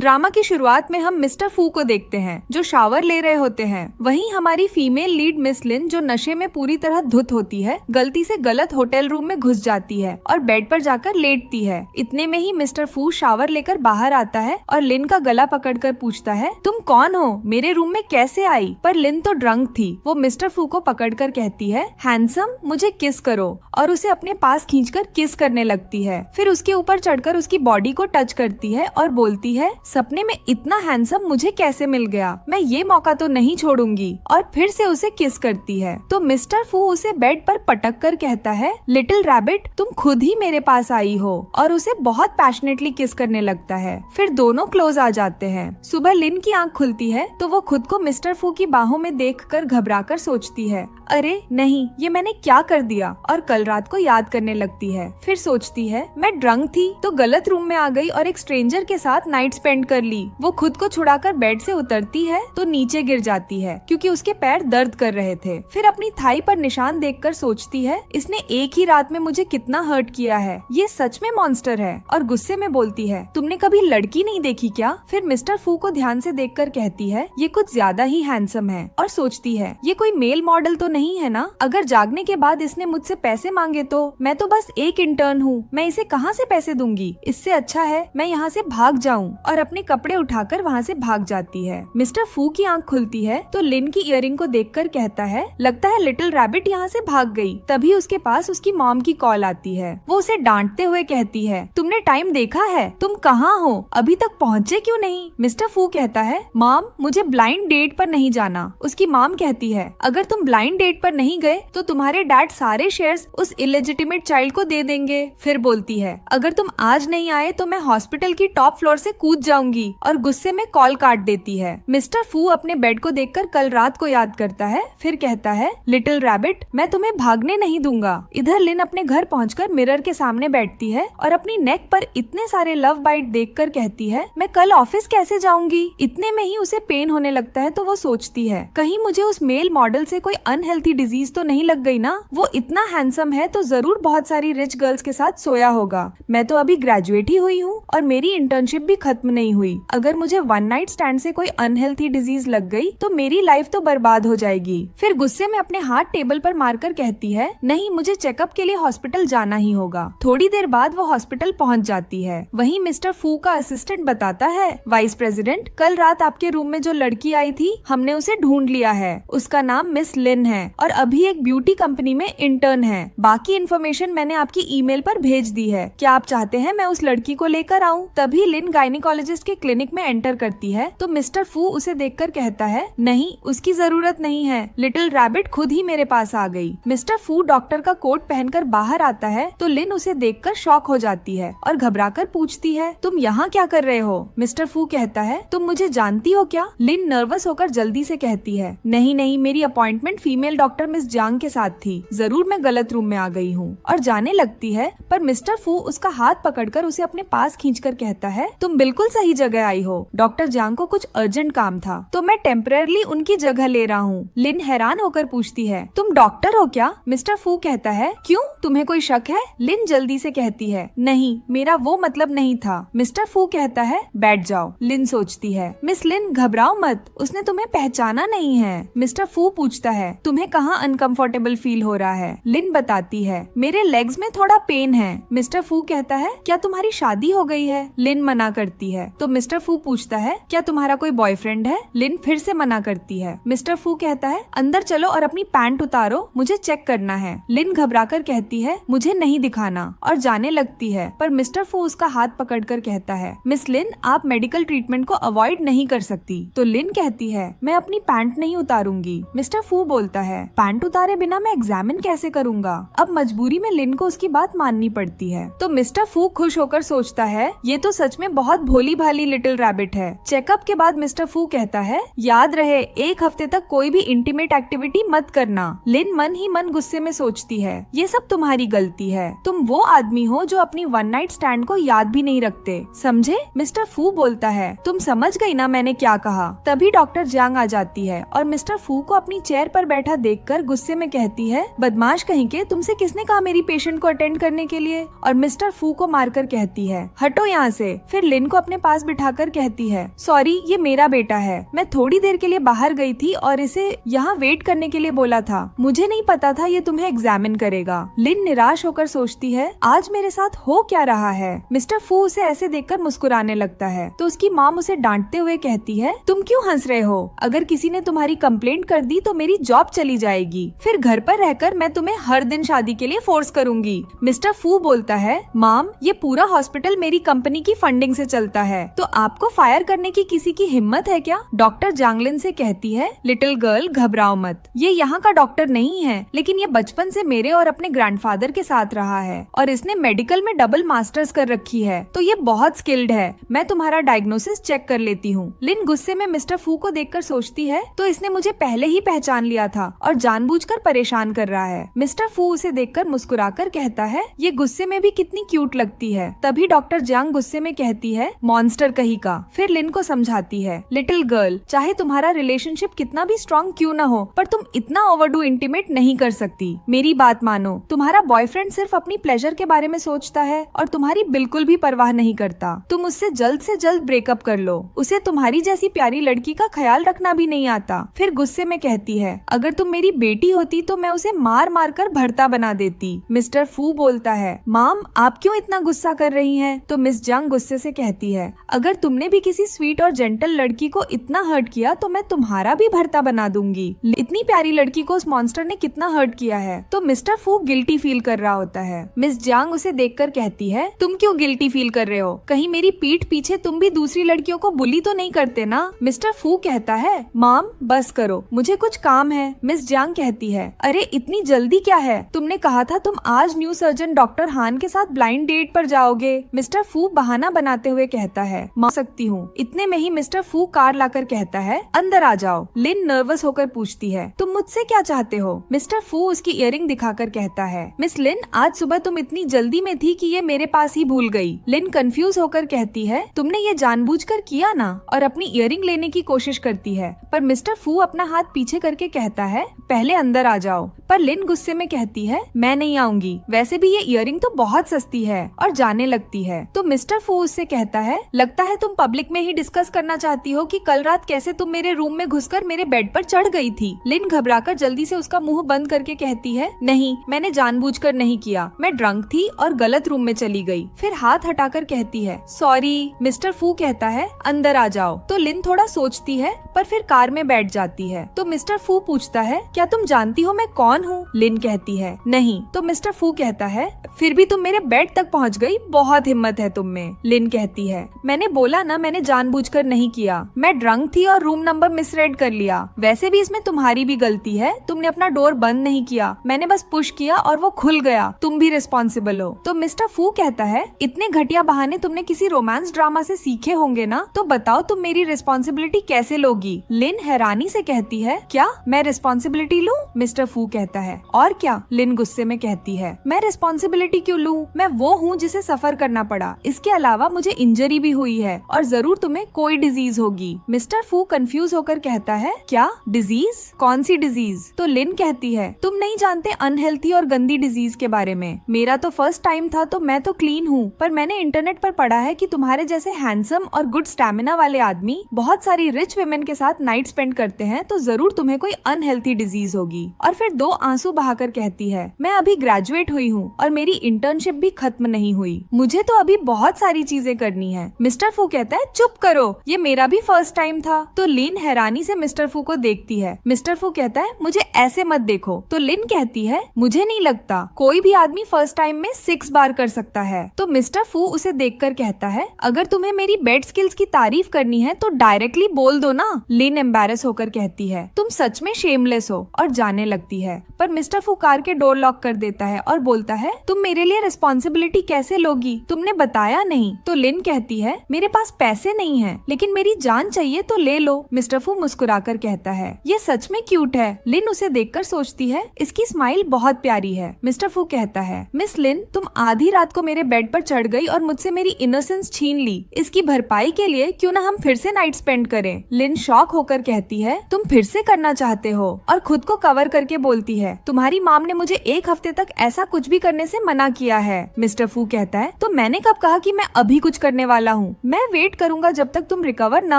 Drama की शुरुआत में हम मिस्टर फू को देखते हैं जो शावर ले रहे होते हैं। वहीं हमारी फीमेल लीड मिस लिन जो नशे में पूरी तरह धुत होती है, गलती से गलत होटल रूम में घुस जाती है और बेड पर जाकर लेटती है। इतने में ही मिस्टर फू शावर लेकर बाहर आता है और लिन का गला पकड़कर पूछता है, तुम कौन हो, मेरे रूम में कैसे आई? पर लिन तो ड्रंक थी। वो मिस्टर फू को पकड़कर कहती है, हैंडसम मुझे किस करो, और उसे अपने पास खींचकर किस करने लगती है। फिर उसके ऊपर चढ़कर उसकी बॉडी को टच करती है और बोलती है, सपने में इतना हैंडसम मुझे कैसे मिल गया, मैं ये मौका तो नहीं छोड़ूंगी। और फिर से उसे किस करती है। तो मिस्टर फू उसे बेड पर पटक कर कहता है, लिटिल रैबिट तुम खुद ही मेरे पास आई हो, और उसे बहुत पैशनेटली किस करने लगता है। फिर दोनों क्लोज आ जाते हैं। सुबह लिन की आंख खुलती है तो वो खुद को मिस्टर फू की बाहों में देखकर घबराकर सोचती है, अरे नहीं, ये मैंने क्या कर दिया, और कल रात को याद करने लगती है। फिर सोचती है, मैं ड्रंक थी तो गलत रूम में आ गई और एक स्ट्रेंजर के साथ नाइट स्पेंड कर ली। वो खुद को छुड़ाकर बेड से उतरती है तो नीचे गिर जाती है क्योंकि उसके पैर दर्द कर रहे थे। फिर अपनी थाई पर निशान देखकर सोचती है, इसने एक ही रात में मुझे कितना हर्ट किया है, ये सच में मॉन्स्टर है। और गुस्से में बोलती है, तुमने कभी लड़की नहीं देखी क्या? फिर मिस्टर फू को ध्यान से देखकर कहती है, ये कुछ ज्यादा ही हैंडसम है। और सोचती है, ये कोई मेल मॉडल तो नहीं है ना? अगर जागने के बाद इसने मुझसे पैसे मांगे तो मैं तो बस एक इंटर्न हूँ, मैं इसे कहाँ से पैसे दूंगी? इससे अच्छा है मैं यहाँ से भाग जाऊँ। और अपने कपड़े उठाकर वहाँ से भाग जाती है। मिस्टर फू की आंख खुलती है तो लिन की इयररिंग को देखकर कहता है, लगता है लिटिल रैबिट यहाँ से भाग गई। तभी उसके पास उसकी मॉम की कॉल आती है। वो उसे डांटते हुए कहती है, तुमने टाइम देखा है? तुम कहाँ हो? अभी तक पहुँचे क्यों नहीं? मिस्टर फू कहता है, मॉम मुझे ब्लाइंड डेट पर नहीं जाना। उसकी मॉम कहती है, अगर तुम ब्लाइंड डेट पर नहीं गए तो तुम्हारे डैड सारे शेयर्स उस इलेजिटिमेट चाइल्ड को दे देंगे। फिर बोलती है, अगर तुम आज नहीं आए तो मैं हॉस्पिटल की टॉप फ्लोर से कूद जाऊंगी, और गुस्से में कॉल काट देती है। मिस्टर फू अपने बेड को देखकर कल रात को याद करता है। फिर कहता है, लिटिल रैबिट मैं तुम्हें भागने नहीं दूंगा। इधर लिन अपने घर पहुंचकर मिरर के सामने बैठती है और अपनी नेक पर इतने सारे लव बाइट देखकर कहती है, मैं कल ऑफिस कैसे जाऊंगी? इतने में ही उसे पेन होने लगता है तो वो सोचती है, कहीं मुझे उस मेल मॉडल से कोई अनहेल्थी डिजीज तो नहीं लग गई ना? वो इतना हैंडसम है तो जरूर बहुत सारी रिच गर्ल्स के साथ सोया होगा। मैं तो अभी ग्रेजुएट ही हुई हूँ और मेरी इंटर्नशिप भी खत्म नहीं हुई। अगर मुझे वन नाइट स्टैंड से कोई अनहेल्थी डिजीज लग गई तो मेरी लाइफ तो बर्बाद हो जाएगी। फिर गुस्से में अपने हाथ टेबल पर मारकर कहती है, नहीं मुझे चेकअप के लिए हॉस्पिटल जाना ही होगा। थोड़ी देर बाद वो हॉस्पिटल पहुंच जाती है। वहीं मिस्टर फू का असिस्टेंट बताता है, वाइस प्रेसिडेंट कल रात आपके रूम में जो लड़की आई थी हमने उसे ढूंढ लिया है। उसका नाम मिस लिन है और अभी एक ब्यूटी कंपनी में इंटर्न है। बाकी इन्फॉर्मेशन मैंने आपकी ईमेल पर भेज दी है। क्या आप चाहते हैं मैं उस लड़की को लेकर आऊं? तभी लिन गायनिकोलॉजिस्ट के क्लिनिक में एंटर करती है तो मिस्टर फू उसे देखकर कहता है, नहीं उसकी जरूरत नहीं है, लिटिल रैबिट खुद ही मेरे पास आ गई। मिस्टर फू डॉक्टर का कोट पहनकर बाहर आता है तो लिन उसे देखकर शॉक हो जाती है और घबराकर पूछती है, तुम यहाँ क्या कर रहे हो? मिस्टर फू कहता है, तुम मुझे जानती हो क्या? लिन नर्वस होकर जल्दी से कहती है, नहीं नहीं, मेरी अपॉइंटमेंट फीमेल डॉक्टर मिस जांग के साथ थी, जरूर मैं गलत रूम में आ गई हूँ। और जाने लगती है पर मिस्टर फू उसका हाथ पकड़कर उसे अपने पास खींचकर कहता है, तुम बिल्कुल सही जगह आई हो। डॉक्टर जांग को कुछ अर्जेंट काम था तो मैं टेम्परेरली उनकी जगह ले रहा हूँ। लिन हैरान होकर पूछती है, तुम डॉक्टर हो क्या? मिस्टर फू कहता है, क्यों तुम्हें कोई शक है? लिन जल्दी से कहती है, नहीं मेरा वो मतलब नहीं था। मिस्टर फू कहता है, बैठ जाओ। लिन सोचती है, मिस लिन घबराओ मत, उसने तुम्हें पहचाना नहीं है। मिस्टर फू पूछता है, तुम्हें कहाँ अनकंफर्टेबल फील हो रहा है? लिन बताती है, मेरे लेग्स में थोड़ा पेन है। मिस्टर फू कहता है, क्या तुम्हारी शादी हो गई है? लिन मना करती है तो मिस्टर फू पूछता है, क्या तुम्हारा कोई बॉयफ्रेंड है? लिन फिर से मना करती है। मिस्टर फू कहता है, अंदर चलो और अपनी पैंट उतारो, मुझे चेक करना है। लिन घबराकर कहती है, मुझे नहीं दिखाना, और जाने लगती है। पर मिस्टर फू उसका हाथ पकड़कर कहता है, मिस लिन आप मेडिकल ट्रीटमेंट को अवॉइड नहीं कर सकती। तो लिन कहती है, मैं अपनी पैंट नहीं उतारूंगी। मिस्टर फू बोलता है, पैंट उतारे बिना मैं एग्जामिन कैसे करूंगा? अब मजबूरी में लिन को उसकी बात माननी पड़ती है। तो मिस्टर फू खुश होकर सोचता है, ये तो सच में बहुत भोली भाली लिटिल रैबिट है। चेकअप के बाद मिस्टर फू कहता है, याद रहे एक हफ्ते तक कोई भी इंटीमेट एक्टिविटी मत करना। लिन मन ही मन गुस्से में सोचती है, ये सब तुम्हारी गलती है। तुम वो आदमी हो जो अपनी वन नाइट स्टैंड को याद भी नहीं रखते, समझे? मिस्टर फू बोलता है, तुम समझ गई ना मैंने क्या कहा? तभी डॉक्टर जांग आ जाती है और मिस्टर फू को अपनी चेयर पर बैठा देखकर गुस्से में कहती है, बदमाश कहीं के, तुमसे किसने कहा मेरी पेशेंट को अटेंड करने के लिए? और मिस्टर फू को मारकर कहती है, हटो यहाँ से। फिर लिन को अपने पास बिठाकर कहती है, सॉरी ये मेरा बेटा है, मैं थोड़ी देर के लिए बाहर गई थी और इसे यहाँ वेट करने के लिए बोला था, मुझे नहीं पता था ये तुम्हें एग्जामिन करेगा। लिन निराश होकर सोचती है, आज मेरे साथ हो क्या रहा है। मिस्टर फू उसे ऐसे देखकर मुस्कुराने लगता है तो उसकी माँ उसे डांटते हुए कहती है, तुम क्यों हंस रहे हो, अगर किसी ने तुम्हारी कंप्लेंट कर दी तो मेरी जॉब चली जाएगी, फिर घर पर रहकर मैं तुम्हें हर दिन शादी के लिए फोर्स करूंगी। मिस्टर फू बोलता है, माम ये पूरा हॉस्पिटल मेरी कंपनी की फंडिंग से चलता है, तो आपको फायर करने की किसी की हिम्मत है क्या। डॉक्टर जांगलिन से कहती है, लिटिल गर्ल घबराओ मत, ये यहाँ का डॉक्टर नहीं है, लेकिन ये बचपन से मेरे और अपने ग्रैंडफादर के साथ रहा है और इसने मेडिकल में डबल मास्टर्स कर रखी है, तो ये बहुत स्किल्ड है, मैं तुम्हारा डायग्नोसिस चेक कर लेती हूँ। लिन गुस्से में मिस्टर फू को देखकर सोचती है, तो इसने मुझे पहले ही पहचान लिया था और जानबूझकर परेशान कर रहा है। मिस्टर फू उसे देखकर मुस्कुराकर कहता है, ये गुस्से में भी कितनी क्यूट लगती है। तभी डॉक्टर जांग गुस्से में कहती है, मॉन्स्टर कहीं का। फिर लिन को समझाती है, लिटिल गर्ल चाहे तुम्हारा रिलेशनशिप कितना भी स्ट्रॉन्ग क्यों न हो, पर तुम इतना ओवरडू इंटीमेट नहीं कर सकती। मेरी बात मानो, तुम्हारा बॉयफ्रेंड सिर्फ अपनी प्लेजर के बारे में सोचता है और तुम्हारी बिल्कुल भी परवाह नहीं करता। तुम उससे जल्द से जल्द ब्रेकअप कर लो, उसे तुम्हारी जैसी प्यारी लड़की का ख्याल रखना भी नहीं आता। फिर गुस्से में कहती है, अगर तुम मेरी बेटी होती तो मैं उसे मार मार कर भरता बना देती। मिस्टर फू बोलता है, माम आप क्यों इतना गुस्सा कर रही हैं? तो मिस जंग गुस्से से कहती है, अगर तुमने भी किसी स्वीट और जेंटल लड़की को इतना हर्ट किया तो मैं तुम्हारा भी भरता बना दूंगी। इतनी प्यारी लड़की को उस मॉन्स्टर ने कितना हर्ट किया है। तो मिस्टर फू गिल्टी फील कर रहा होता है। मिस जंग उसे देखकर कहती है, तुम क्यों गिल्टी फील कर रहे हो, कहीं मेरी पीठ पीछे तुम भी दूसरी लड़कियों को बुली तो नहीं करते ना। मिस्टर फू कहता है, माम बस करो, मुझे कुछ काम है। मिस जंग कहती है, अरे इतनी जल्दी क्या है, तुमने कहा था तुम आज न्यू सर्जन डॉक्टर हान के साथ ब्लाइंड डेट पर जाओगे। मिस्टर फू बहाना बनाते हुए कहता है, मान सकती हूँ। इतने में ही मिस्टर फू कार लाकर कहता है, अंदर आ जाओ। लिन नर्वस होकर पूछती है, तुम मुझसे क्या चाहते हो? मिस्टर फू उसकी इयरिंग दिखाकर कहता है, मिस लिन आज सुबह तुम इतनी जल्दी में थी कि ये मेरे पास ही भूल गई। लिन कंफ्यूज होकर कहती है, तुमने ये जानबूझकर किया ना, और अपनी इयरिंग लेने की कोशिश करती है, पर मिस्टर फू अपना हाथ पीछे करके कहता है, पहले अंदर आ जाओ। पर लिन गुस्से में कहती है, मैं नहीं आऊंगी, वैसे भी ये इयरिंग तो बहुत सस्ती है, और जाने लगती है। तो मिस्टर फू उससे कहता है, लगता है तुम पब्लिक में ही डिस्कस करना चाहती हो कि कल रात कैसे तुम मेरे रूम में घुसकर मेरे बेड पर चढ़ गई थी। लिन घबराकर जल्दी से उसका मुंह बंद करके कहती है, नहीं मैंने जानबूझकर नहीं किया, मैं ड्रंक थी और गलत रूम में चली गई। फिर हाथ हटाकर कहती है, सॉरी। मिस्टर फू कहता है, अंदर आ जाओ। तो लिन थोड़ा सोचती है पर फिर कार में बैठ जाती है। तो मिस्टर फू पूछता है, क्या तुम जानती हो मैं कौन हूँ? लिन कहती है, नहीं। तो मिस्टर फू कहता है, फिर भी तुम मेरे बेड तक पहुँच गई, बहुत हिम्मत है तुम में। लिन कहती है, मैंने बोला ना मैंने जानबूझकर नहीं किया, मैं ड्रंक थी और रूम नंबर मिसरेड कर लिया। वैसे भी इसमें तुम्हारी भी गलती है, तुमने अपना डोर बंद नहीं किया, मैंने बस पुश किया और वो खुल गया, तुम भी रिस्पॉन्सिबल हो। तो मिस्टर फू कहता है, इतने घटिया बहाने तुमने किसी रोमांस ड्रामा से सीखे होंगे ना, तो बताओ तुम मेरी रिस्पॉन्सिबिलिटी कैसे लोगी? लिन हैरानी से कहती है, क्या मैं रिस्पॉन्सिबिलिटी लूं? मिस्टर फू कहता है, और क्या? लिन गुस्से में कहती है, मैं रिस्पॉन्सिबिलिटी क्यों लूं? मैं वो हूँ जिसे सफर करना पड़ा, इसके अलावा मुझे इंजरी भी हुई है और जरूर तुम्हें कोई डिजीज होगी। मिस्टर फू कंफ्यूज होकर कहता है, क्या डिजीज? कौन सी डिजीज? तो लिन कहती है, तुम नहीं जानते अनहेल्थी और गंदी डिजीज के बारे में। मेरा तो फर्स्ट टाइम था तो मैं तो क्लीन हूँ, पर मैंने इंटरनेट पर पढ़ा है कि तुम्हारे जैसे हैंडसम और गुड स्टैमिना वाले आदमी बहुत सारी रिच विमेन के साथ नाइट स्पेंड करते हैं, तो जरूर तुम्हें कोई अनहेल्थी डिजीज होगी। और फिर दो आंसू बहाकर कहती है, मैं अभी ग्रेजुएट हुई हूँ और मेरी इंटर्नशिप भी खत्म नहीं हुई, मुझे तो अभी बहुत सारी चीजें करनी है। मिस्टर फू कहता है, चुप करो, ये मेरा भी फर्स्ट टाइम था। तो लिन हैरानी से मिस्टर फू को देखती है। मिस्टर फू कहता है, मुझे ऐसे मत देखो। तो लिन कहती है, मुझे नहीं लगता कोई भी आदमी फर्स्ट टाइम में 6 बार कर सकता है। तो मिस्टर फू उसे देखकर कहता है, अगर तुम्हें मेरी बेड स्किल्स की तारीफ करनी है तो डायरेक्टली बोल दो ना। लिन एम्बैरस होकर कहती है, तुम सच में शेमलेस हो, और जाने लगती है। पर मिस्टर फू कार के डोर लॉक कर देता है और बोलता है, तुम मेरे लिए रिस्पॉन्सिबिलिटी कैसे लोगी? तुमने बताया नहीं। तो लिन कहती है, मेरे पास पैसे नहीं है, लेकिन मेरी जान चाहिए तो ले लो। मिस्टर फू मुस्कुराकर कहता है, ये सच में क्यूट है। लिन उसे देखकर सोचती है, इसकी स्माइल बहुत प्यारी है। मिस्टर फू कहता है, मिस लिन, तुम आधी रात को मेरे बेड पर चढ़ गई और मुझसे मेरी इनोसेंस छीन ली। इसकी भरपाई के लिए क्यों ना हम फिर से नाइट स्पेंड करें? लिन शॉक होकर कहती है, तुम फिर से करना चाहते हो? और खुद को कवर करके बोलती बोलती है, तुम्हारी मॉम ने मुझे 1 हफ्ते तक ऐसा कुछ भी करने से मना किया है। मिस्टर फू कहता है, तो मैंने कब कहा कि मैं अभी कुछ करने वाला हूँ? मैं वेट करूंगा जब तक तुम रिकवर ना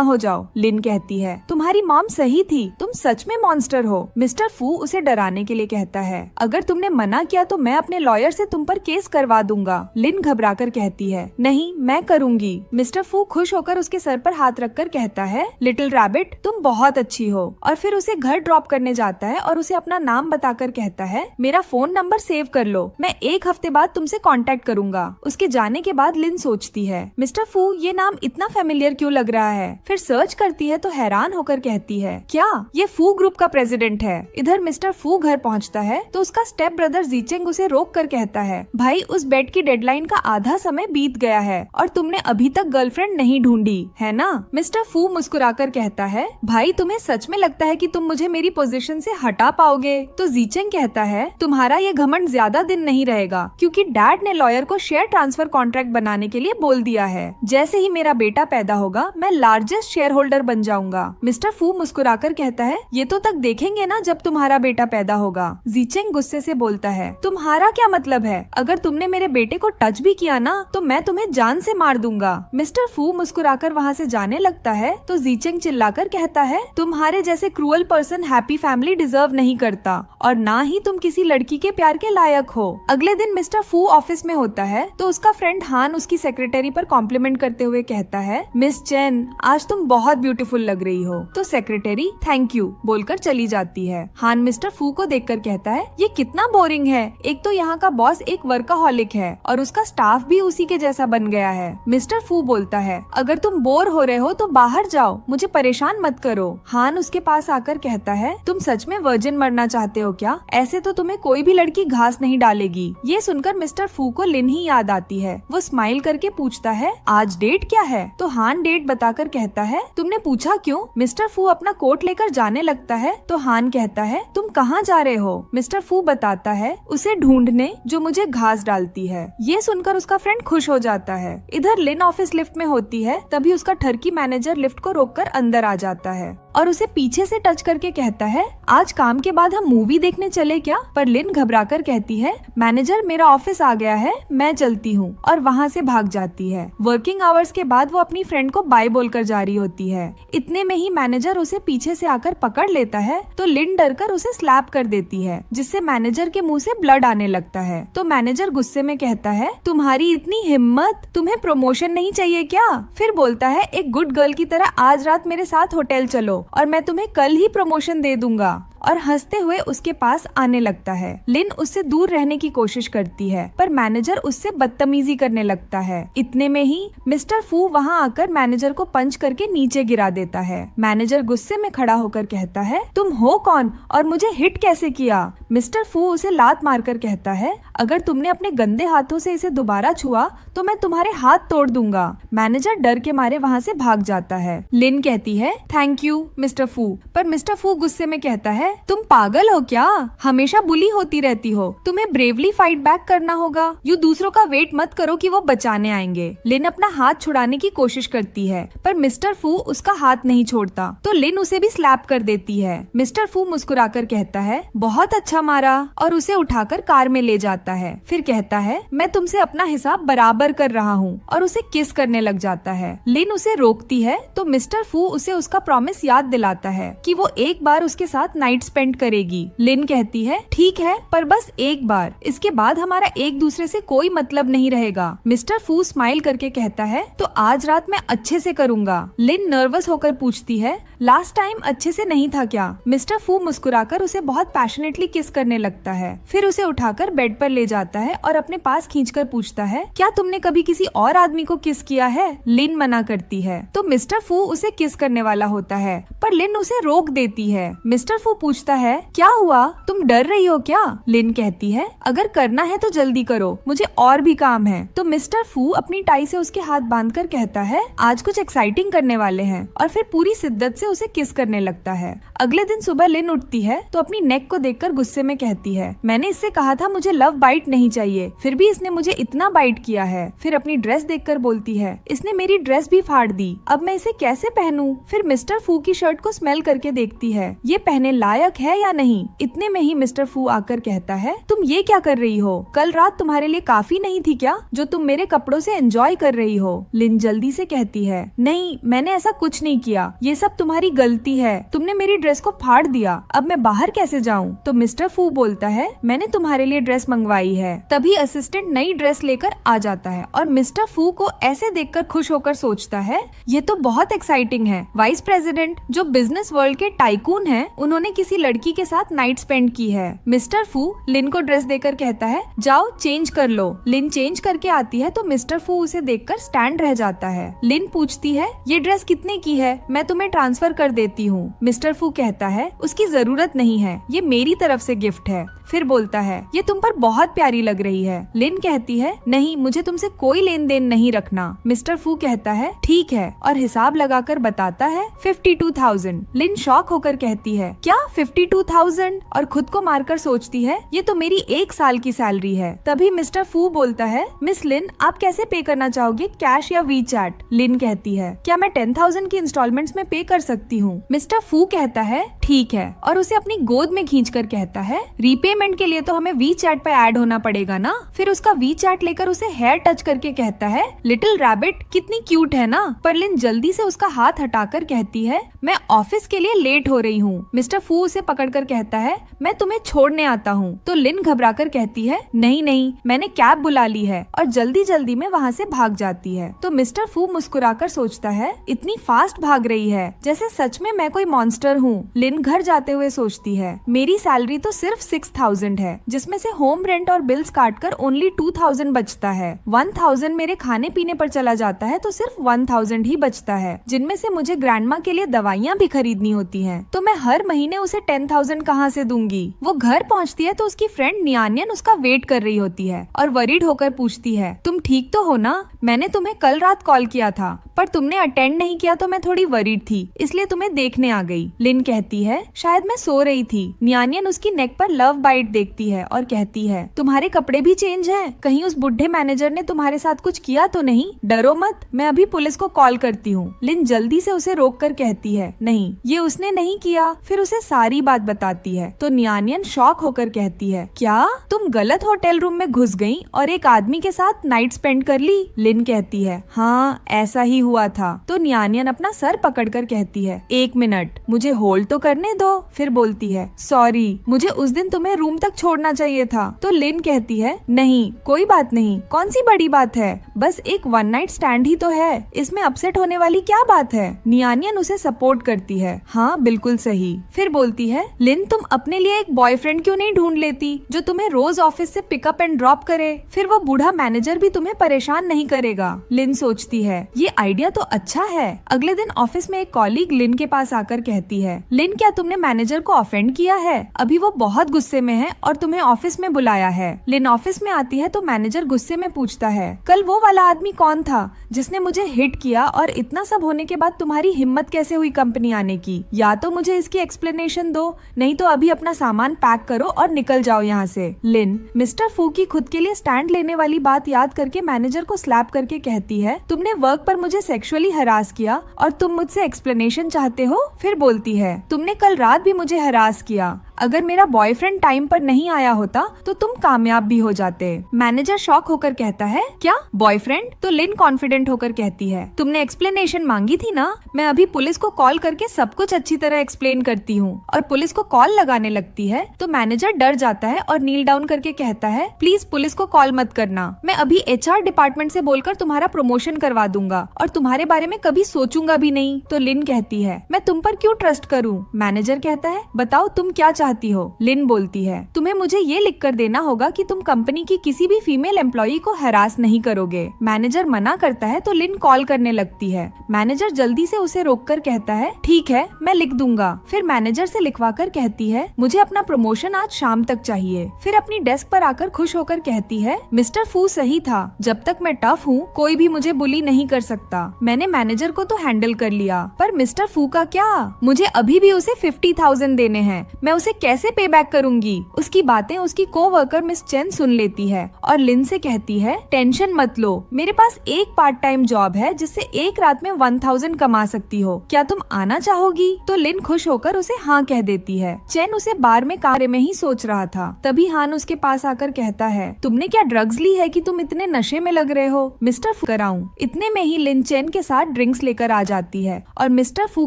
हो जाओ। लिन कहती है, तुम्हारी मॉम सही थी, तुम सच में मॉन्स्टर हो। मिस्टर फू उसे डराने के लिए कहता है, अगर तुमने मना किया तो मैं अपने लॉयर से तुम पर केस करवा दूंगा। लिन घबराकर कहती है, नहीं मैं करूंगी। मिस्टर फू खुश होकर उसके सर पर हाथ रखकर कहता है, लिटिल रैबिट तुम बहुत अच्छी हो। और फिर उसे घर ड्रॉप करने जाता है और उसे अपना नाम बताकर कहता है, मेरा फोन नंबर सेव कर लो, मैं 1 हफ्ते बाद तुमसे कांटेक्ट करूंगा। उसके जाने के बाद लिन सोचती है, मिस्टर फू ये नाम इतना फेमिलियर क्यों लग रहा है? फिर सर्च करती है तो हैरान होकर कहती है, क्या ये फू ग्रुप का प्रेसिडेंट है? इधर मिस्टर फू घर पहुंचता है तो उसका स्टेप ब्रदर जीचेंग उसे रोक कर कहता है, भाई उस बेड की डेडलाइन का आधा समय बीत गया है और तुमने अभी तक गर्लफ्रेंड नहीं ढूंढी है ना? मिस्टर फू मुस्कुराकर कहता है, भाई तुम्हें सच में लगता है कि तुम मुझे मेरी पोजीशन से हटा पाओगे? तो जीचेंग कहता है, तुम्हारा ये घमंड ज्यादा दिन नहीं रहेगा, क्योंकि डैड ने लॉयर को शेयर ट्रांसफर कॉन्ट्रैक्ट बनाने के लिए बोल दिया है। जैसे ही मेरा बेटा पैदा होगा मैं लार्जेस्ट शेयर होल्डर बन जाऊंगा। मिस्टर फू मुस्कुराकर कहता है, ये तो तक देखेंगे ना जब तुम्हारा बेटा पैदा होगा। जीचेंग गुस्से से बोलता है, तुम्हारा क्या मतलब है? अगर तुमने मेरे बेटे को टच भी किया ना तो मैं तुम्हें जान से मार दूंगा। मिस्टर फू मुस्कुराकर वहाँ से जाने लगता है तो जीचेंग चिल्लाकर कहता है, तुम्हारे जैसे cruel person happy family deserve नहीं करता और ना ही तुम किसी लड़की के प्यार के लायक हो। अगले दिन मिस्टर फू ऑफिस में होता है तो उसका फ्रेंड हान उसकी सेक्रेटरी पर कॉम्प्लीमेंट करते हुए कहता है, मिस चेन आज तुम बहुत ब्यूटीफुल लग रही हो। तो सेक्रेटरी थैंक यू बोलकर चली जाती है। हान मिस्टर फू को देखकर कहता है, ये कितना बोरिंग है, एक तो यहाँ का बॉस एक वर्काहॉलिक है और उसका स्टाफ भी उसी के जैसा बन गया है। मिस्टर फू बोलता है, अगर तुम बोर हो रहे हो तो बाहर जाओ, मुझे परेशान मत करो। हान उसके पास आकर कहता है, तुम सच में वर्जिन मरना चाहते हो क्या? ऐसे तो तुम्हें कोई भी लड़की घास नहीं डालेगी। ये सुनकर मिस्टर फू को लिन ही याद आती है। वो स्माइल करके पूछता है, आज डेट क्या है? तो हान डेट बताकर कहता है, तुमने पूछा क्यों? मिस्टर फू अपना कोट लेकर जाने लगता है तो हान कहता है, तुम कहाँ जा रहे हो? मिस्टर फू बताता है, उसे ढूंढने जो मुझे घास डालती है। ये सुनकर उसका फ्रेंड खुश हो जाता है। इधर लिन ऑफिस लिफ्ट में होती है तभी उसका ठरकी मैनेजर लिफ्ट को रोककर अंदर आ जाता है और उसे पीछे से टच करके कहता है, आज काम के बाद हम मूवी देखने चले क्या? पर लिन घबराकर कहती है, मैनेजर मेरा ऑफिस आ गया है, मैं चलती हूँ, और वहाँ से भाग जाती है। वर्किंग आवर्स के बाद वो अपनी फ्रेंड को बाय बोलकर जा रही होती है। इतने में ही मैनेजर उसे पीछे से आकर पकड़ लेता है तो लिन डरकर उसे स्लैप कर देती है, जिससे मैनेजर के मुंह से ब्लड आने लगता है। तो मैनेजर गुस्से में कहता है, तुम्हारी इतनी हिम्मत, तुम्हें प्रमोशन नहीं चाहिए क्या? फिर बोलता है, एक गुड गर्ल की तरह आज रात मेरे साथ होटल चलो और मैं तुम्हें कल ही प्रमोशन दे दूंगा। और हंसते हुए उसके पास आने लगता है। लिन उससे दूर रहने की कोशिश करती है पर मैनेजर उससे बदतमीजी करने लगता है। इतने में ही मिस्टर फू वहाँ आकर मैनेजर को पंच करके नीचे गिरा देता है। मैनेजर गुस्से में खड़ा होकर कहता है, तुम हो कौन और मुझे हिट कैसे किया? मिस्टर फू उसे लात मारकर कहता है, अगर तुमने अपने गंदे हाथों से इसे दोबारा छुआ तो मैं तुम्हारे हाथ तोड़ दूंगा। मैनेजर डर के मारे वहाँ से भाग जाता है। लिन कहती है, थैंक यू मिस्टर फू, पर मिस्टर फू गुस्से में कहता है, तुम पागल हो क्या? हमेशा बुली होती रहती हो, तुम्हें ब्रेवली फाइट बैक करना होगा। यू दूसरों का वेट मत करो कि वो बचाने आएंगे। लिन अपना हाथ छुड़ाने की कोशिश करती है पर मिस्टर फू उसका हाथ नहीं छोड़ता तो लिन उसे भी स्लैप कर देती है। मिस्टर फू मुस्कुराकर कहता है, बहुत अच्छा मारा, और उसे उठाकर कार में ले जाता है। फिर कहता है, मैं तुमसे अपना हिसाब बराबर कर रहा हूँ, और उसे किस करने लग जाता है। लिन उसे रोकती है तो मिस्टर फू उसे उसका प्रॉमिस याद दिलाता है कि वो एक बार उसके साथ नाइट स्पेंड करेगी। लिन कहती है, ठीक है पर बस एक बार, इसके बाद हमारा एक दूसरे से कोई मतलब नहीं रहेगा। मिस्टर फू स्माइल करके कहता है, तो आज रात मैं अच्छे से करूंगा। लिन नर्वस होकर पूछती है, लास्ट टाइम अच्छे से नहीं था क्या? मिस्टर फू मुस्कुराकर उसे बहुत पैशनेटली किस करने लगता है। फिर उसे उठाकर बेड पर ले जाता है और अपने पास खींचकर पूछता है, क्या तुमने कभी किसी और आदमी को किस किया है? लिन मना करती है तो मिस्टर फू उसे किस करने वाला होता है पर लिन उसे रोक देती है। मिस्टर फू पूछता है, क्या हुआ, तुम डर रही हो क्या? लिन कहती है, अगर करना है तो जल्दी करो, मुझे और भी काम है। तो मिस्टर फू अपनी टाई से उसके हाथ बांधकर कहता है, आज कुछ एक्साइटिंग करने वाले हैं, और फिर पूरी शिद्दत से उसे किस करने लगता है। अगले दिन सुबह लिन उठती है तो अपनी नेक को देखकर गुस्से में कहती है, मैंने इससे कहा था मुझे लव बाइट नहीं चाहिए, फिर भी इसने मुझे इतना बाइट किया है। फिर अपनी ड्रेस देखकर बोलती है, इसने मेरी ड्रेस भी फाड़ दी, अब मैं इसे कैसे पहनूं? फिर मिस्टर फू की शर्ट को स्मेल करके देखती है, ये पहने लायक है या नहीं। इतने में ही मिस्टर फू आकर कहता है, तुम ये क्या कर रही हो? कल रात तुम्हारे लिए काफी नहीं थी क्या जो तुम मेरे कपड़ों से एंजॉय कर रही हो? लिन जल्दी से कहती है, नहीं मैंने ऐसा कुछ नहीं किया, ये सब तुम्हारी गलती है, तुमने मेरी ड्रेस को फाड़ दिया, अब मैं बाहर कैसे जाऊँ? तो मिस्टर फू बोलता है, मैंने तुम्हारे लिए ड्रेस मंगवाई है। तभी असिस्टेंट नई ड्रेस लेकर आ जाता है और मिस्टर फू को ऐसे देखकर खुश होकर सोचता है, ये तो बहुत एक्साइटिंग है। वाइस प्रेसिडेंट जो बिजनेस वर्ल्ड के टाइकून हैं, उन्होंने किसी लड़की के साथ नाइट स्पेंड की है। मिस्टर फू लिन को ड्रेस देकर कहता है, जाओ चेंज कर लो। लिन चेंज करके आती है तो मिस्टर फू उसे देखकर स्टैंड रह जाता है। लिन पूछती है, ये ड्रेस कितने की है? मैं तुम्हें ट्रांसफर कर देती हूँ। मिस्टर फू कहता है, उसकी जरूरत नहीं है, ये मेरी तरफ से गिफ्ट है। फिर बोलता है, ये तुम पर बहुत प्यारी लग रही है। लिन कहती है, नहीं मुझे तुमसे कोई लेन देन नहीं रखना। मिस्टर फू कहता है, ठीक है, और हिसाब लगाकर बताता है 52,000। लिन शॉक होकर कहती है, क्या 52,000? और खुद को मारकर सोचती है, ये तो मेरी 1 साल की सैलरी है। तभी मिस्टर फू बोलता है, मिस लिन आप कैसे पे करना चाहोगे, कैश या वी चैट? लिन कहती है, क्या मैं 10,000 की इंस्टॉलमेंट्स में पे कर सकती हूँ? मिस्टर फू कहता है, ठीक है, और उसे अपनी गोद में खींचकर कहता है, रीपेमेंट के लिए तो हमें वी चैट पे ऐड होना पड़ेगा ना। फिर उसका वी चैट लेकर उसे हेयर टच करके कहता है, लिटिल रैबिट कितनी क्यूट है ना। पर लिन जल्दी से उसका हाथ हटाकर कहती है, मैं ऑफिस के लिए लेट हो रही हूँ। मिस्टर फू उसे पकड़कर कहता है, मैं तुम्हें छोड़ने आता हूँ। तो लिन घबराकर कहती है, नहीं नहीं मैंने कैब बुला ली है, और जल्दी जल्दी में वहाँ से भाग जाती है। तो मिस्टर फू मुस्कुराकर सोचता है, इतनी फास्ट भाग रही है जैसे सच में मैं कोई मॉन्स्टर हूँ। लिन घर जाते हुए सोचती है, मेरी सैलरी तो सिर्फ 6,000 है, जिसमें से होम रेंट और बिल्स काटकर ओनली 2,000 बचता है। 1,000 मेरे खाने पीने पर चला जाता है, तो सिर्फ 1,000 ही बचता है, जिनमें से मुझे ग्रैंडमा के लिए दवाइयाँ भी खरीदनी होती हैं। तो मैं हर महीने उसे 10,000 कहाँ से दूंगी? वो घर पहुँचती है तो उसकी फ्रेंड नियानियन उसका वेट कर रही होती है और वरीड होकर पूछती है, तुम ठीक तो हो ना? मैंने तुम्हें कल रात कॉल किया था, पर तुमने अटेंड नहीं किया तो मैं थोड़ी वरीड थी, इसलिए तुम्हें देखने आ गई। लिन कहती है, शायद मैं सो रही थी। नियानियन उसकी नेक पर लव बाइट देखती है और कहती है, तुम्हारे कपड़े भी चेंज हैं, कहीं उस बुढ़े मैनेजर ने तुम्हारे साथ कुछ किया तो नहीं? डरो मत, मैं अभी पुलिस को कॉल करती हूँ। लिन जल्दी से उसे रोककर कहती है, नहीं ये उसने नहीं किया। फिर उसे सारी बात बताती है तो नियानियन शॉक होकर कहती है, क्या तुम गलत होटल रूम में घुस गई और एक आदमी के साथ नाइट स्पेंड कर ली? लिन कहती है, हाँ ऐसा ही हुआ था। तो नियानियन अपना सर पकड़कर कहती है, 1 मिनट मुझे होल्ड तो करने दो। फिर बोलती है, सॉरी मुझे उस दिन तुम्हें रूम तक छोड़ना चाहिए था। तो लिन कहती है, नहीं कोई बात नहीं, कौन सी बड़ी बात है, बस एक 1 नाइट स्टैंड ही तो है, इसमें अपसेट होने वाली क्या बात है? नियानियन उसे सपोर्ट करती है, हाँ बिल्कुल सही। फिर बोलती है, लिन तुम अपने लिए एक बॉयफ्रेंड क्यों नहीं ढूंढ लेती जो तुम्हें रोज ऑफिस से पिकअप एंड ड्रॉप करे? फिर वो बूढ़ा मैनेजर भी तुम्हें परेशान नहीं करेगा। लिन सोचती है, ये आइडिया तो अच्छा है। अगले दिन ऑफिस में एक कॉलीग लिन के पास आकर कहती है, लिन क्या तुमने मैनेजर को ऑफेंड किया है? अभी वो बहुत गुस्से में है और तुम्हें ऑफिस में बुलाया है। लिन ऑफिस में आती है तो मैनेजर गुस्से में पूछता है, कल वो वाला आदमी कौन था जिसने मुझे हिट किया, और इतना सब होने के बाद तुम्हारी हिम्मत कैसे हुई कंपनी आने की? या तो मुझे इसकी एक्सप्लेनेशन दो, नहीं तो अभी अपना सामान पैक करो और निकल जाओ यहाँ से। लिन मिस्टर फू की खुद के लिए स्टैंड लेने वाली बात याद करके मैनेजर को स्लैप करके कहती है, तुमने वर्क पर मुझे सेक्सुअली हरास किया और तुम मुझसे एक्सप्लेनेशन चाहते हो? फिर बोलती है, तुमने कल रात भी मुझे हरास किया, अगर मेरा बॉयफ्रेंड टाइम पर नहीं आया होता तो तुम कामयाब भी हो जाते। मैनेजर शॉक होकर कहता है, क्या बॉयफ्रेंड? तो लिन कॉन्फिडेंट होकर कहती है, तुमने एक्सप्लेनेशन मांगी थी ना, मैं अभी पुलिस को कॉल करके सब कुछ अच्छी तरह एक्सप्लेन करती हूँ। और पुलिस को कॉल लगाने लगती है तो मैनेजर डर जाता है और नील डाउन करके कहता है, प्लीज पुलिस को कॉल मत करना, मैं अभी HR डिपार्टमेंट से बोलकर तुम्हारा प्रमोशन करवा दूंगा और तुम्हारे बारे में कभी सोचूंगा भी नहीं। तो लिन कहती है, मैं तुम पर क्यों ट्रस्ट करूँ? मैनेजर कहता है, बताओ तुम क्या चाहती हो? लिन बोलती है, तुम्हें मुझे ये लिख कर देना होगा कि तुम कंपनी की किसी भी फीमेल एम्प्लॉई को हरास नहीं करोगे। मैनेजर मना करता है तो लिन कॉल करने लगती है। मैनेजर जल्दी से उसे रोककर कहता है, ठीक है मैं लिख दूंगा। फिर मैनेजर से लिखवा कर कहती है, मुझे अपना प्रमोशन आज शाम तक चाहिए। फिर अपनी डेस्क पर आकर खुश होकर कहती है, मिस्टर फू सही था, जब तक मैं टफ हूँ कोई भी मुझे बुली नहीं कर सकता। मैंने मैनेजर को तो हैंडल कर लिया, पर मिस्टर फू का क्या? मुझे अभी भी उसे 50,000 देने हैं, मैं उसे उसे कैसे पे बैक करूंगी। उसकी बातें उसकी कोवर्कर मिस चेन सुन लेती है और लिन से कहती है, टेंशन मत लो, मेरे पास एक पार्ट टाइम जॉब है जिससे एक रात में 1000 कमा सकती हो, क्या तुम आना चाहोगी। तो लिन खुश होकर उसे हाँ कह देती है। चेन उसे बार में कारे में ही सोच रहा था। तभी हान उसके पास आकर कहता है, तुमने क्या ड्रग्स ली है कि तुम इतने नशे में लग रहे हो, मिस्टर फू कराऊं। इतने में ही लिन चेन के साथ ड्रिंक्स लेकर आ जाती है और मिस्टर फू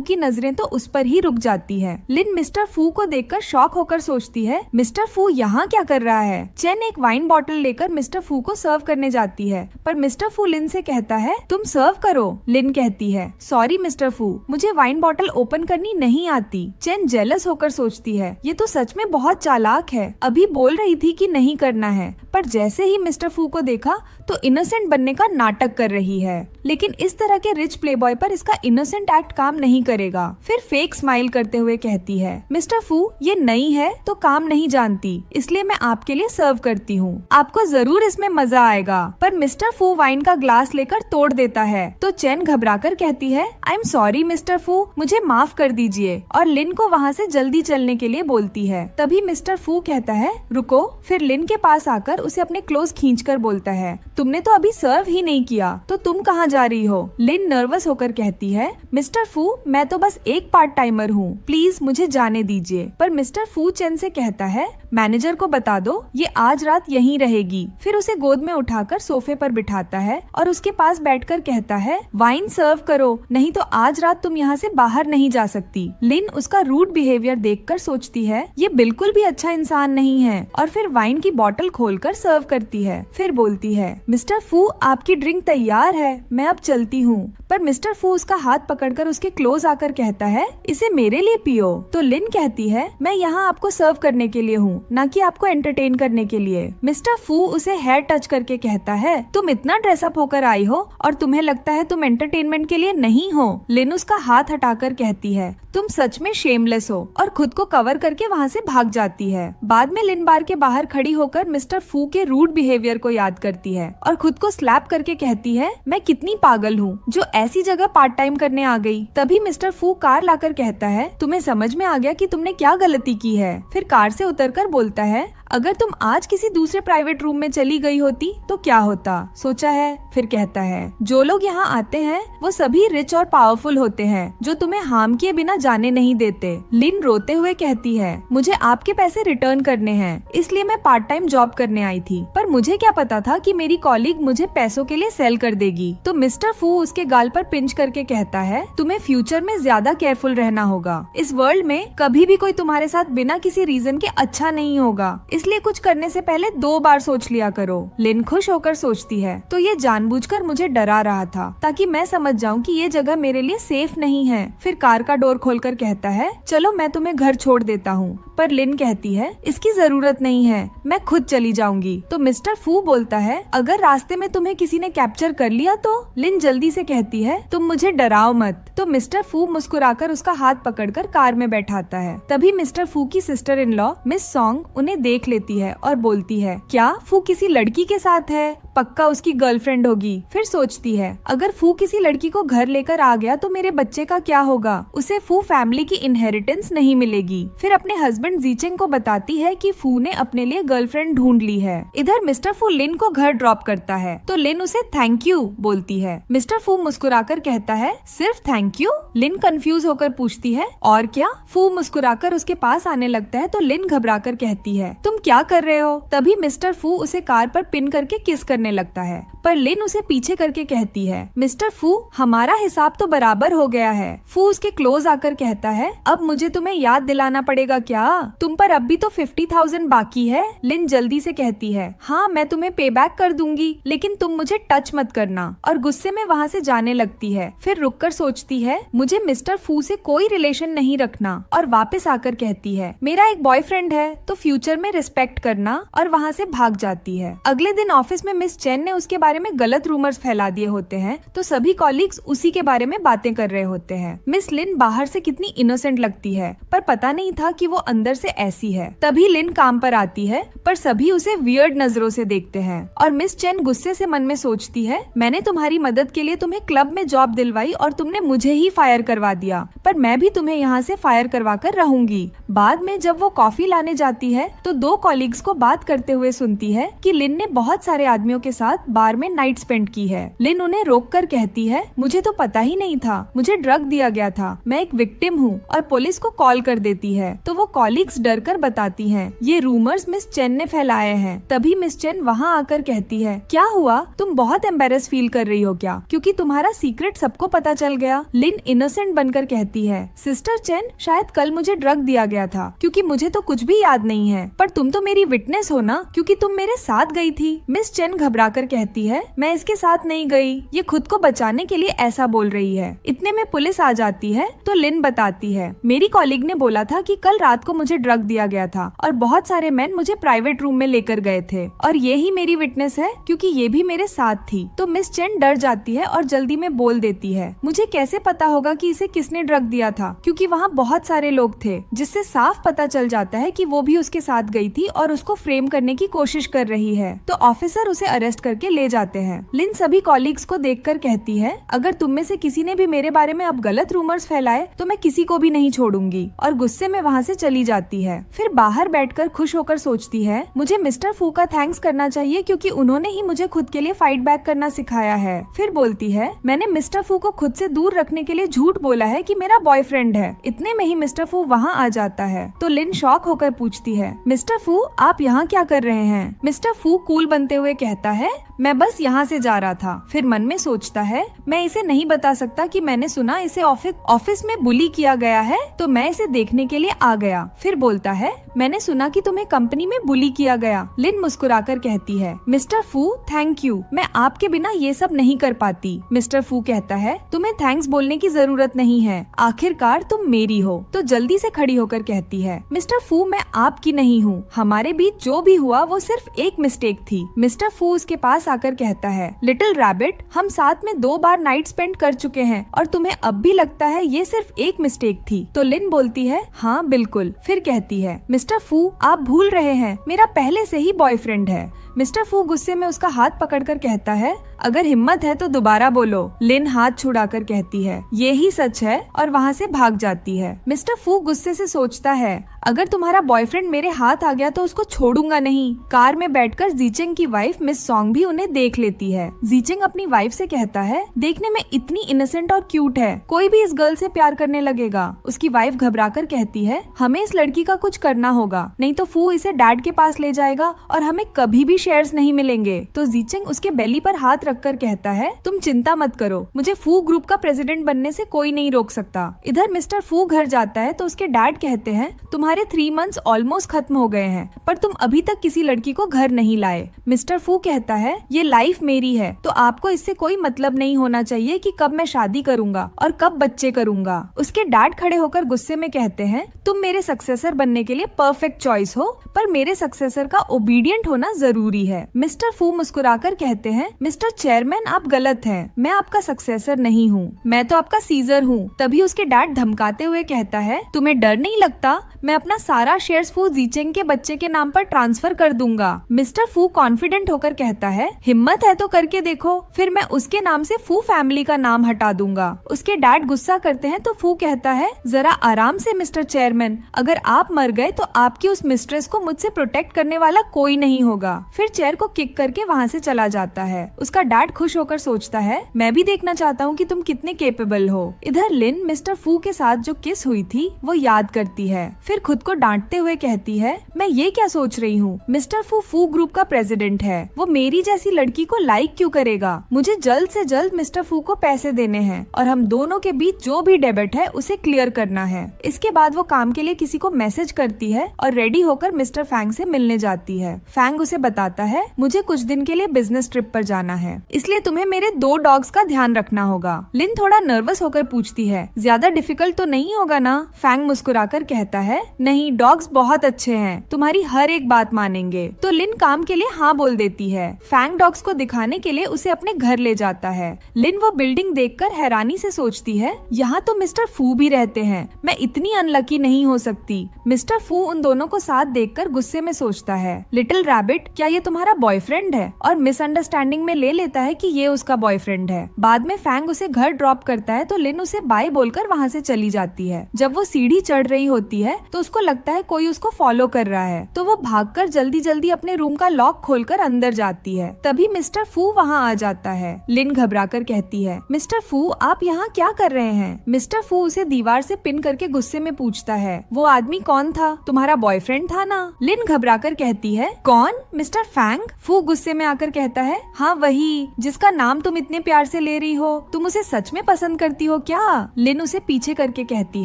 की नजरें तो उस पर ही रुक जाती है। लिन मिस्टर फू को देखकर शॉक होकर सोचती है, मिस्टर फू यहाँ क्या कर रहा है। चेन एक वाइन बॉटल लेकर मिस्टर फू को सर्व करने जाती है, पर मिस्टर फू लिन से कहता है, तुम सर्व करो। लिन कहती है, सॉरी मिस्टर फू, मुझे वाइन बॉटल ओपन करनी नहीं आती। चेन जेलस होकर सोचती है, ये तो सच में बहुत चालाक है, अभी बोल रही थी कि नहीं करना है, पर जैसे ही मिस्टर फू को देखा तो इनोसेंट बनने का नाटक कर रही है। लेकिन इस तरह के रिच प्लेबॉय पर इसका इनोसेंट एक्ट काम नहीं करेगा। फिर फेक स्माइल करते हुए कहती है, मिस्टर फू ये नई है तो काम नहीं जानती, इसलिए मैं आपके लिए सर्व करती हूँ, आपको जरूर इसमें मजा आएगा। पर मिस्टर फू वाइन का ग्लास लेकर तोड़ देता है तो चेन घबराकर कहती है, आई एम सॉरी मिस्टर फू, मुझे माफ कर दीजिए, और लिन को वहाँ से जल्दी चलने के लिए बोलती है। तभी मिस्टर फू कहता है, रुको। फिर लिन के पास आकर उसे अपने क्लोज खींचकर बोलता है, तुमने तो अभी सर्व ही नहीं किया तो तुम कहाँ जा रही हो। लिन नर्वस होकर कहती है, मिस्टर फू मैं तो बस एक पार्ट टाइमर हूँ, प्लीज मुझे जाने दीजिए। पर मिस्टर फू चेन से कहता है, मैनेजर को बता दो ये आज रात यहीं रहेगी। फिर उसे गोद में उठाकर सोफे पर बिठाता है और उसके पास बैठकर कहता है, वाइन सर्व करो, नहीं तो आज रात तुम यहाँ से बाहर नहीं जा सकती। लिन उसका रूड बिहेवियर देखकर सोचती है, ये बिल्कुल भी अच्छा इंसान नहीं है, और फिर वाइन की बोतल खोलकर सर्व करती है। फिर बोलती है, मिस्टर फू आपकी ड्रिंक तैयार है, मैं अब चलती हूँ। पर मिस्टर फू उसका हाथ पकड़कर उसके क्लोज आकर कहता है, इसे मेरे लिए पियो। तो लिन कहती है, मैं यहाँ आपको सर्व करने के लिए हूँ, न कि आपको एंटरटेन करने के लिए। मिस्टर फू उसे हेयर टच करके कहता है, तुम इतना ड्रेसअप होकर आई हो और तुम्हें लगता है तुम एंटरटेनमेंट के लिए नहीं हो। लिन उसका हाथ हटाकर कहती है, तुम सच में शेमलेस हो, और खुद को कवर करके वहाँ से भाग जाती है। बाद में लिन बार के बाहर खड़ी होकर मिस्टर फू के रूड बिहेवियर को याद करती है और खुद को स्लैप करके कहती है, मैं कितनी पागल हूँ जो ऐसी जगह पार्ट टाइम करने आ गई। तभी मिस्टर फू कार लाकर कहता है, तुम्हें समझ में आ गया कि तुमने क्या गलती की है। फिर कार से उतरकर बोलता है, अगर तुम आज किसी दूसरे प्राइवेट रूम में चली गई होती तो क्या होता, सोचा है। फिर कहता है, जो लोग यहाँ आते हैं वो सभी रिच और पावरफुल होते हैं जो तुम्हें हार्म किए बिना जाने नहीं देते। लिन रोते हुए कहती है, मुझे आपके पैसे रिटर्न करने हैं, इसलिए मैं पार्ट टाइम जॉब करने आई थी, पर मुझे क्या पता था कि मेरी कॉलीग मुझे पैसों के लिए सेल कर देगी। तो मिस्टर फू उसके गाल पर पिंच करके कहता है, तुम्हें फ्यूचर में ज्यादा केयरफुल रहना होगा, इस वर्ल्ड में कभी भी कोई तुम्हारे साथ बिना किसी रीजन के अच्छा नहीं होगा, इसलिए कुछ करने से पहले 2 बार सोच लिया करो। लिन खुश होकर सोचती है, तो ये जानबूझकर मुझे डरा रहा था ताकि मैं समझ जाऊं कि ये जगह मेरे लिए सेफ नहीं है। फिर कार का डोर खोलकर कहता है, चलो मैं तुम्हें घर छोड़ देता हूँ। पर लिन कहती है, इसकी जरूरत नहीं है, मैं खुद चली जाऊंगी। तो मिस्टर फू बोलता है, अगर रास्ते में तुम्हें किसी ने कैप्चर कर लिया तो। लिन जल्दी से कहती है, तुम मुझे डराओ मत। तो मिस्टर फू मुस्कुराकर उसका हाथ पकड़कर कार में बैठाता है। तभी मिस्टर फू की sister in law miss song उन्हें देख लेती है और बोलती है, क्या फू किसी लड़की के साथ है, पक्का उसकी गर्लफ्रेंड होगी। फिर सोचती है, अगर फू किसी लड़की को घर लेकर आ गया तो मेरे बच्चे का क्या होगा, उसे फू फैमिली की इनहेरिटेंस नहीं मिलेगी। फिर अपने हस्बैंड जीचेंग को बताती है कि फू ने अपने लिए गर्लफ्रेंड ढूंढ ली है। इधर मिस्टर फू लिन को घर ड्रॉप करता है तो लिन उसे थैंक यू बोलती है। मिस्टर फू मुस्कुराकर कहता है, सिर्फ थैंक यू। लिन कंफ्यूज होकर पूछती है, और क्या। फू मुस्कुराकर उसके पास आने लगता है तो लिन घबराकर कहती है, तुम क्या कर रहे हो। तभी मिस्टर फू उसे कार पर पिन करके किस करने लगता है, पर लिन उसे पीछे करके कहती है, मिस्टर फू हमारा हिसाब तो बराबर हो गया है। फू उसके क्लोज आकर कहता है, अब मुझे तुम्हें याद दिलाना पड़ेगा क्या, तुम पर अब भी तो 50,000 बाकी है। लिन जल्दी से कहती है, हाँ मैं तुम्हें पे बैक कर दूंगी, लेकिन तुम मुझे टच मत करना, और गुस्से में वहाँ से जाने लगती है। फिर रुककर सोचती है, मुझे मिस्टर फू से कोई रिलेशन नहीं रखना, और वापस आकर कहती है, मेरा एक बॉयफ्रेंड है, तो फ्यूचर में रिस्पेक्ट करना और वहाँ से भाग जाती है। अगले दिन ऑफिस में मिस चेन ने उसके बारे में गलत रूमर्स फैला दिए होते हैं, तो सभी कॉलीग्स उसी के बारे में बातें कर रहे होते हैं। मिस लिन बाहर से कितनी इनोसेंट लगती है, पर पता नहीं था कि वो अंदर से ऐसी है। तभी लिन काम पर आती है, पर सभी उसे वियर्ड नजरों से देखते हैं और मिस चेन गुस्से से मन में सोचती है, मैंने तुम्हारी मदद के लिए तुम्हें क्लब में जॉब दिलवाई और तुमने मुझे ही फायर करवा दिया, पर मैं भी तुम्हें यहाँ से फायर करवा कर रहूंगी। बाद में जब वो कॉफी लाने जाती है तो दो कॉलीग्स को बात करते हुए सुनती है कि लिन ने बहुत सारे आदमियों के साथ बार में नाइट स्पेंड की है। लिन उन्हें रोक कर कहती है, मुझे तो पता ही नहीं था, मुझे ड्रग दिया गया था, मैं एक विक्टिम हूँ, और पुलिस को कॉल कर देती है। तो वो कॉलीग्स डर कर बताती हैं, ये रूमर्स मिस चेन ने फैलाए हैं। तभी मिस चेन वहाँ आकर कहती है, क्या हुआ, तुम बहुत एम्बेरस फील कर रही हो क्या, क्योंकि तुम्हारा सीक्रेट सबको पता चल गया। लिन इनोसेंट बनकर कहती है, सिस्टर चेन, शायद कल मुझे ड्रग दिया गया था, क्योंकि मुझे तो कुछ भी याद नहीं है, पर तुम तो मेरी विटनेस हो ना, क्योंकि तुम मेरे साथ गई थी। मिस चेन घबरा कर कहती है, मैं इसके साथ नहीं गई, ये खुद को बचाने के लिए ऐसा बोल रही है। इतने में पुलिस आ जाती है तो लिन बताती है, मेरी कॉलीग ने बोला था कि कल रात को मुझे ड्रग दिया गया था और बहुत सारे मैन मुझे प्राइवेट रूम में लेकर गए थे, और ये ही मेरी विटनेस है, क्योंकि ये भी मेरे साथ थी। तो मिस चेन डर जाती है और जल्दी में बोल देती है, मुझे कैसे पता होगा कि इसे किसने ड्रग दिया था, क्योंकि वहाँ बहुत सारे लोग थे, जिससे साफ पता चल जाता है कि वो भी उसके साथ गई थी और उसको फ्रेम करने की कोशिश कर रही है। तो ऑफिसर उसे अरेस्ट करके ले जाते हैं। लिन सभी कॉलीग्स को देखकर कहती है, अगर तुम में से किसी ने भी मेरे बारे में अब गलत रूमर्स फैलाए तो मैं किसी को भी नहीं छोड़ूंगी, और गुस्से में वहाँ से चली जाती है। फिर बाहर बैठकर खुश होकर सोचती है, मुझे मिस्टर फू का थैंक्स करना चाहिए, क्योंकि उन्होंने ही मुझे खुद के लिए फाइट बैक करना सिखाया है। फिर बोलती है, मैंने मिस्टर फू को खुद से दूर रखने के लिए झूठ बोला है कि मेरा बॉयफ्रेंड है। इतने में ही मिस्टर फू वहाँ आ जाता है। तो लिन शॉक होकर पूछती है, मिस्टर फू, आप यहाँ क्या कर रहे हैं? मिस्टर फू कूल बनते हुए कहता है, मैं बस यहाँ से जा रहा था। फिर मन में सोचता है, मैं इसे नहीं बता सकता कि मैंने सुना इसे ऑफिस में बुली किया गया है, तो मैं इसे देखने के लिए आ गया। फिर बोलता है, मैंने सुना कि तुम्हें कंपनी में बुली किया गया। लिन मुस्कुराकर कहती है, मिस्टर फू, थैंक यू, मैं आपके बिना ये सब नहीं कर पाती। मिस्टर फू कहता है, तुम्हें थैंक्स बोलने की जरूरत नहीं है, आखिरकार तुम मेरी हो। तो जल्दी से खड़ी होकर कहती है, मिस्टर फू, मैं आपकी नहीं हूँ, हमारे बीच जो भी हुआ वो सिर्फ एक मिस्टेक थी। मिस्टर फू उसके पास आकर कहता है, लिटिल रैबिट, हम साथ में 2 बार नाइट स्पेंड कर चुके हैं और तुम्हें अब भी लगता है ये सिर्फ एक मिस्टेक थी? तो लिन बोलती है, हाँ बिल्कुल। फिर कहती है, मिस्टर फू, आप भूल रहे हैं, मेरा पहले से ही बॉयफ्रेंड है। मिस्टर फू गुस्से में उसका हाथ पकड़कर कहता है, अगर हिम्मत है तो दोबारा बोलो। लिन हाथ छुड़ाकर कहती है, ये ही सच है, और वहाँ से भाग जाती है। मिस्टर फू गुस्से से सोचता है, अगर तुम्हारा बॉयफ्रेंड मेरे हाथ आ गया तो उसको छोड़ूंगा नहीं। कार में बैठकर जीचेंग की वाइफ मिस सॉन्ग भी उन्हें देख लेती है। जीचेंग अपनी वाइफ से कहता है, देखने में इतनी इनोसेंट और क्यूट है, कोई भी इस गर्ल से प्यार करने लगेगा। उसकी वाइफ घबराकर कहती है, हमें इस लड़की का कुछ करना होगा, नहीं तो फू इसे डैड के पास ले जाएगा और हमें कभी भी शेयर्स नहीं मिलेंगे। तो जीचेंग उसके बेली पर हाथ रखकर कहता है, तुम चिंता मत करो, मुझे फू ग्रुप का प्रेसिडेंट बनने से कोई नहीं रोक सकता। इधर मिस्टर फू घर जाता है तो उसके डैड कहते हैं, तुम्हारे 3 मंथ्स ऑलमोस्ट खत्म हो गए हैं, पर तुम अभी तक किसी लड़की को घर नहीं लाए। मिस्टर फू कहता है, ये लाइफ मेरी है, तो आपको इससे कोई मतलब नहीं होना चाहिए कि कब मैं शादी करूंगा और कब बच्चे करूंगा। उसके डैड खड़े होकर गुस्से में कहते हैं, तुम मेरे सक्सेसर बनने के लिए परफेक्ट चॉइस हो, पर मेरे सक्सेसर का ओबीडियंट होना जरूरी है। मिस्टर फू मुस्कुराकर कहते हैं, मिस्टर चेयरमैन, आप गलत हैं, मैं आपका सक्सेसर नहीं हूँ, मैं तो आपका सीजर हूँ। तभी उसके डैड धमकाते हुए कहता है, तुम्हें डर नहीं लगता? मैं अपना सारा शेयर्स फू जीचेंग के बच्चे के नाम पर ट्रांसफर कर दूंगा। मिस्टर फू कॉन्फिडेंट होकर कहता है, हिम्मत है तो करके देखो, फिर मैं उसके नाम से फू फैमिली का नाम हटा दूंगा। उसके डैड गुस्सा करते हैं तो फू कहता है, जरा आराम से मिस्टर चेयरमैन, अगर आप मर गए तो आपकी उस मिस्ट्रेस को मुझसे प्रोटेक्ट करने वाला कोई नहीं होगा। फिर चेयर को किक करके वहाँ से चला जाता है। उसका डैड खुश होकर सोचता है, मैं भी देखना चाहता हूँ कि तुम कितने केपेबल हो। इधर लिन मिस्टर फू के साथ जो किस हुई थी वो याद करती है, फिर खुद को डांटते हुए कहती है, मैं ये क्या सोच रही हूँ, मिस्टर फू फू ग्रुप का प्रेसिडेंट है, वो मेरी जैसी लड़की को लाइक क्यों करेगा? मुझे जल्द से जल्द मिस्टर फू को पैसे देने हैं और हम दोनों के बीच जो भी डेबिट है उसे क्लियर करना है। इसके बाद वो काम के लिए किसी को मैसेज करती है और रेडी होकर मिस्टर फैंग से मिलने जाती है। फैंग उसे बताता बताता है मुझे कुछ दिन के लिए बिजनेस ट्रिप पर जाना है, इसलिए तुम्हें मेरे 2 डॉग्स का ध्यान रखना होगा। लिन थोड़ा नर्वस होकर पूछती है, ज्यादा डिफिकल्ट तो नहीं होगा ना? फैंग मुस्कुराकर कहता है, नहीं, डॉग्स बहुत अच्छे हैं, तुम्हारी हर एक बात मानेंगे। तो लिन काम के लिए हाँ बोल देती है। फैंग डॉग्स को दिखाने के लिए उसे अपने घर ले जाता है। लिन वो बिल्डिंग देखकर हैरानी से सोचती है, यहाँ तो मिस्टर फू भी रहते हैं, मैं इतनी अनलकी नहीं हो सकती। मिस्टर फू उन दोनों को साथ देखकर गुस्से में सोचता है, लिटिल रैबिट, क्या ये तुम्हारा बॉयफ्रेंड है? और मिसअंडरस्टैंडिंग में ले लेता है कि ये उसका बॉयफ्रेंड है। बाद में फैंग उसे घर ड्रॉप करता है तो लिन उसे बाय बोलकर वहाँ से चली जाती है। जब वो सीढ़ी चढ़ रही होती है तो उसको लगता है कोई उसको फॉलो कर रहा है, तो वो भागकर जल्दी जल्दी अपने रूम का लॉक खोलकर अंदर जाती है। तभी मिस्टर फू वहाँ आ जाता है। लिन घबराकर कहती है, मिस्टर फू, आप यहाँ क्या कर रहे हैं? मिस्टर फू उसे दीवार से पिन करके गुस्से में पूछता है, वो आदमी कौन था? तुम्हारा बॉयफ्रेंड था ना? लिन घबराकर कहती है, कौन? Mister Fang? फू गुस्से में आकर कहता है, हाँ वही, जिसका नाम तुम इतने प्यार से ले रही हो। तुम उसे सच में पसंद करती हो क्या? लिन उसे पीछे करके कहती